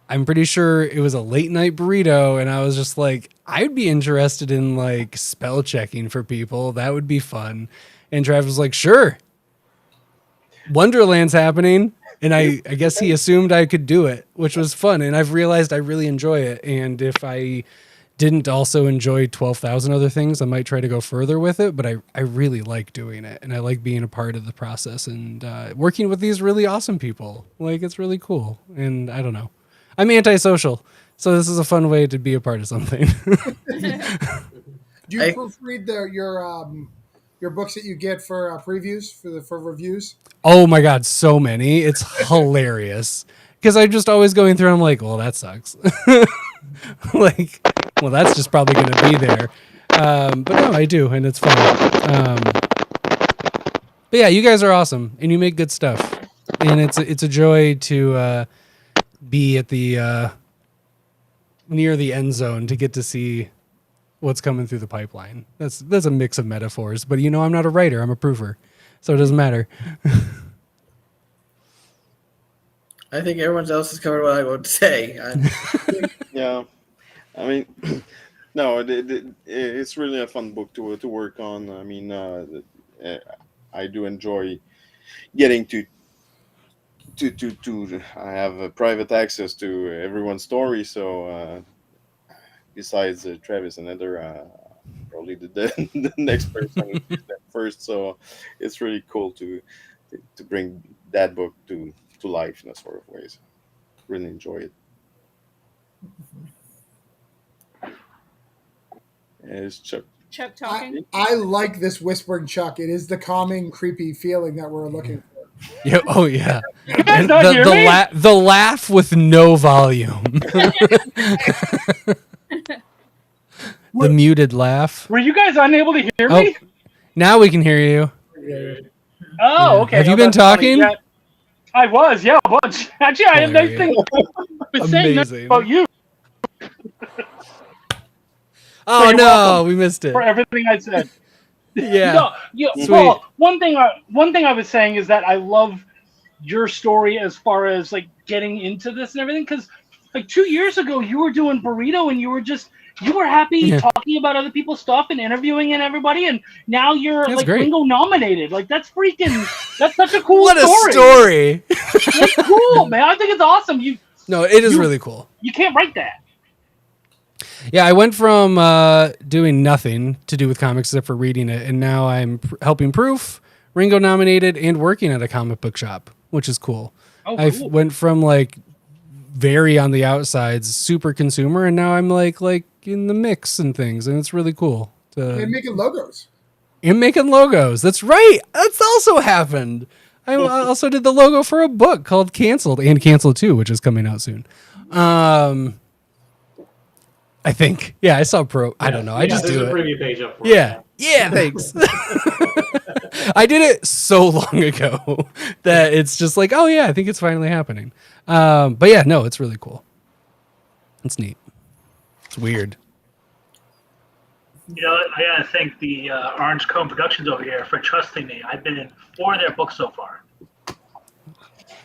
I'm pretty sure it was a late night burrito. And I was just like, I'd be interested in like spell checking for people. That would be fun. And Travis was like, sure. Wonderland's happening, and I guess he assumed I could do it, which was fun, and I've realized I really enjoy it, and if I didn't also enjoy 12,000 other things, I might try to go further with it, but I really like doing it, and I like being a part of the process, and working with these really awesome people. Like, it's really cool, and I don't know. I'm antisocial, so this is a fun way to be a part of something. Do you proofread your books that you get for previews for reviews? Oh my God, so many. It's hilarious. Because I'm just always going through, I'm like, well, that sucks. Like, well, that's just probably going to be there. But no, I do, and it's fun. But yeah, you guys are awesome, and you make good stuff. And it's a joy to be at the near the end zone to get to see what's coming through the pipeline. That's a mix of metaphors, but you know, I'm not a writer, I'm a proofer. So it doesn't matter. I think everyone else has covered what I would say. Yeah, I mean, no, it's really a fun book to work on. I mean, I do enjoy getting to I have private access to everyone's story. So besides Travis and Heather, probably the next person who did that first. So it's really cool to bring that book to life in a sort of ways. Really enjoy it. And it's Chuck. Chuck talking. I like this whispering Chuck. It is the calming, creepy feeling that we're looking for. Yeah, oh yeah. guys And not hear me? the laugh with no volume. The muted laugh. Were you guys unable to hear Oh, me? now we can hear you. Oh, okay. Have you Oh, been that's funny. talking? Yeah, I was, yeah, a bunch. Actually, I have nice things to say Amazing. about you Oh you're no, welcome we missed it. for everything I said. Yeah. No, yeah. Sweet. Well, one thing I was saying is that I love your story as far as like getting into this and everything, because like 2 years ago you were doing burrito and you were happy Yeah. talking about other people's stuff and interviewing and everybody, and now you're That's like great. Ringo nominated. Like that's such a cool What a story. story. It's cool, man. I think it's awesome. No, it is You- really cool. You can't write that. Yeah, I went from doing nothing to do with comics except for reading it, and now I'm helping proof, Ringo nominated, and working at a comic book shop, which is cool. Oh, I cool. went from like very on the outsides, super consumer, and now I'm like in the mix and things, and it's really cool. They're making logos. And making logos. That's right. That's also happened. I also did the logo for a book called Canceled and Canceled 2, which is coming out soon. I think. Yeah, I saw I don't know. I just there's do a it. preview page up for Yeah. it. Yeah, thanks. I did it so long ago that it's just like, oh yeah, I think it's finally happening. But yeah, no, it's really cool. It's neat. It's weird. You know, I gotta thank the Orange Cone Productions over here for trusting me. I've been in 4 of their books so far, It's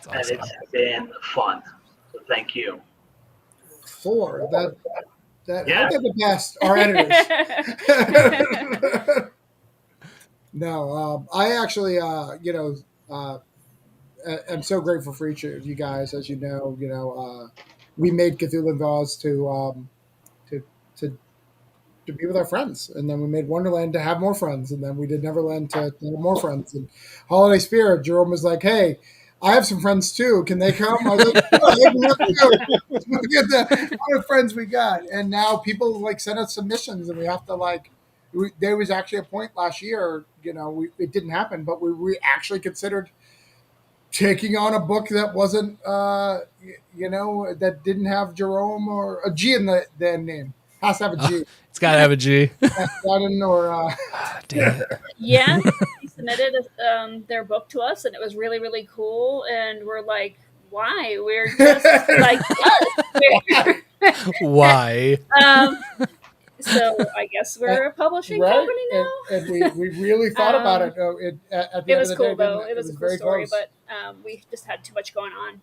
and awesome. it's been fun. So thank you. 4. That Yeah. I think the best are editors. No, I actually, I'm so grateful for each of you guys. As you know, we made Cthulhu Invades to be with our friends, and then we made Wonderland to have more friends, and then we did Neverland to have more friends. And Holiday Spirit, Jerome was like, "Hey, I have some friends too. Can they come?" I was like, "Sure, they can come too." Look at the amount of friends we got, and now people like send us submissions, and we have to there was actually a point last year, it didn't happen, but we actually considered taking on a book that wasn't, that didn't have Jerome or a G in the name. Has to have a G. It's got to have a G. Sutton or Damn it. Yeah, he submitted their book to us, and it was really, really cool. And we're like, why? We're just like us. Why? So I guess we're a publishing right? company now. And we really thought about it. At the It end was of the cool day, though. It was a cool very story, close. but we just had too much going on.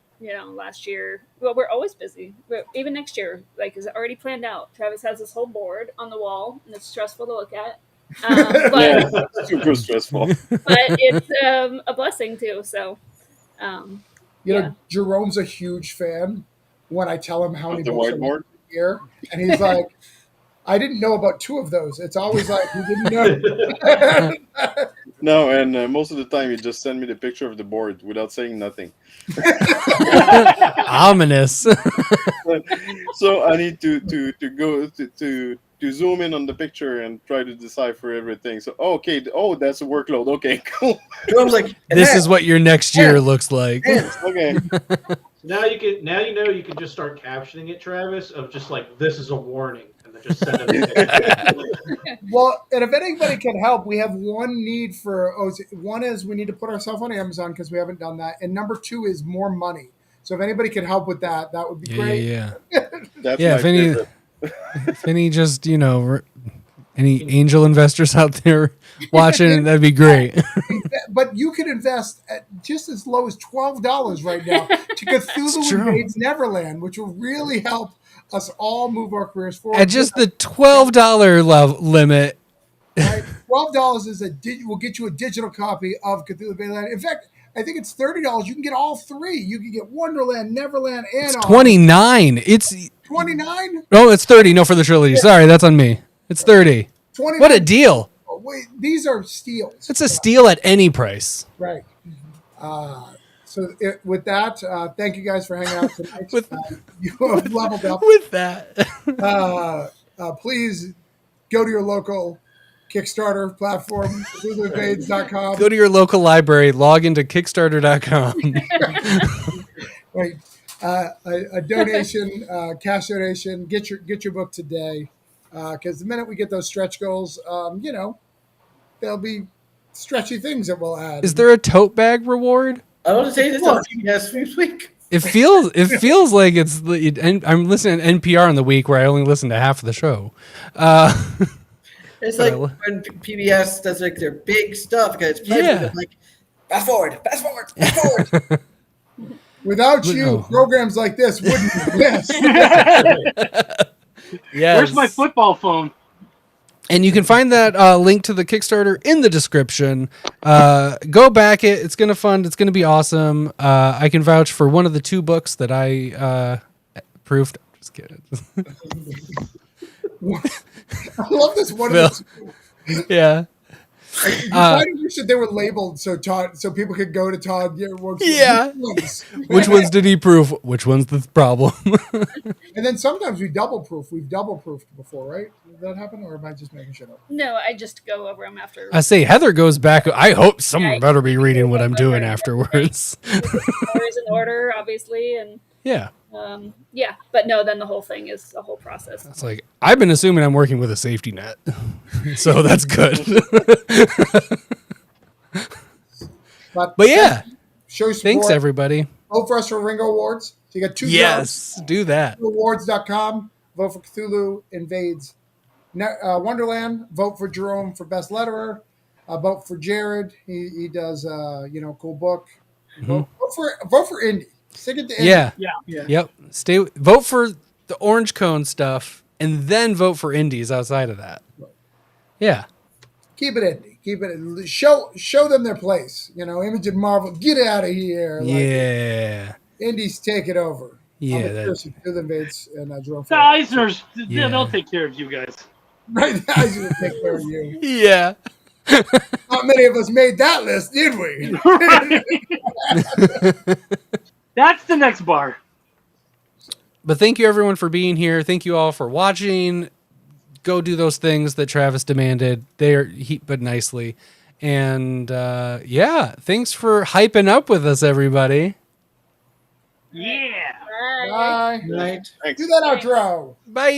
Last year. Well, we're always busy. Even next year, is already planned out. Travis has this whole board on the wall, and it's stressful to look at. But Yeah, super stressful. it's a blessing too. So, yeah. Jerome's a huge fan. When I tell him how many Of the books are whiteboard? here, and he's like, "I didn't know about 2 of those." It's always like he didn't know. No, and most of the time you just send me the picture of the board without saying nothing. Ominous. So I need to go to zoom in on the picture and try to decipher everything. So okay, that's a workload. Okay, cool. Jerome's like, This is what your next year looks like. Okay. Now you can just start captioning it, Travis, of just like, this is a warning, and then just send it. Well, and if anybody can help, we have one need for. One is we need to put ourselves on Amazon because we haven't done that, and number 2 is more money. So if anybody can help with that, that would be great. Yeah. That's Yeah, my favorite. if any just, any angel investors out there watching, that'd be great. But you can invest at just as low as $12 right now to Cthulhu true. Invades Neverland, which will really help us all move our careers forward. At just the $12 limit, Right? $12 is will get you a digital copy of Cthulhu Invades Neverland. In fact, I think it's $30. You can get all three. You can get Wonderland, Neverland, and It's 29. It's 29. oh, it's 30. No, for the trilogy. Sorry, that's on me. It's 30. 29. What a deal! Oh, wait, these are steals. It's a steal at any price. Right. With that, thank you guys for hanging out tonight. You have leveled up. With that, Please go to your local Kickstarter platform, CthulhuInvades.com. go to your local library, log into Kickstarter.com. Right. A donation, cash donation. Get your book today, because the minute we get those stretch goals, there'll be stretchy things that we'll add. Is there a tote bag reward? I want to say this on CBS this week. It feels like it's. I'm listening to NPR on the week where I only listen to half of the show. It's like when PBS does like their big stuff because it's Yeah. like fast forward. Without you, programs like this wouldn't exist. Yes. Where's my football phone? And you can find that link to the Kickstarter in the description. Go back it. It's gonna fun. It's gonna be awesome. I can vouch for one of the 2 books that I proofed. Just kidding. I love this one. Yeah. I wish that they were labeled so people could go to Todd. Yeah. Which ones did he proof? Which one's the problem? And then sometimes we double proof. We've double proofed before, right? Did that happen, or am I just making shit up? No, I just go over them after. I say Heather goes back. I hope someone better be reading what I'm doing afterwards. Stories in order, obviously, and Yeah. yeah. But no, then the whole thing is a whole process. It's like, I've been assuming I'm working with a safety net. So that's good. But yeah. Show support. Thanks, everybody. Vote for us for Ringo Awards. So you got 2 Yes, do that. Awards.com. Vote for Cthulhu Invades Wonderland. Vote for Jerome for Best Letterer. Vote for Jared. He does cool book. Mm-hmm. Vote for Indy. Stick it to Indy. Yeah. Yep. Vote for the orange cone stuff, and then vote for indies outside of that. Yeah. Keep it Indy. Keep it. Show them their place. Image and Marvel. Get out of here. Yeah. Indies take it over. Yeah. Cthulhu Invades and Jerome. The Eisners, they'll take care of you guys. Right, the Eisners will take care of you. Yeah. Not many of us made that list, did we? That's the next bar. But thank you, everyone, for being here. Thank you all for watching. Go do those things that Travis demanded. They're but nicely. And thanks for hyping up with us, everybody. Yeah. Bye. Night. Do that outro. Bye.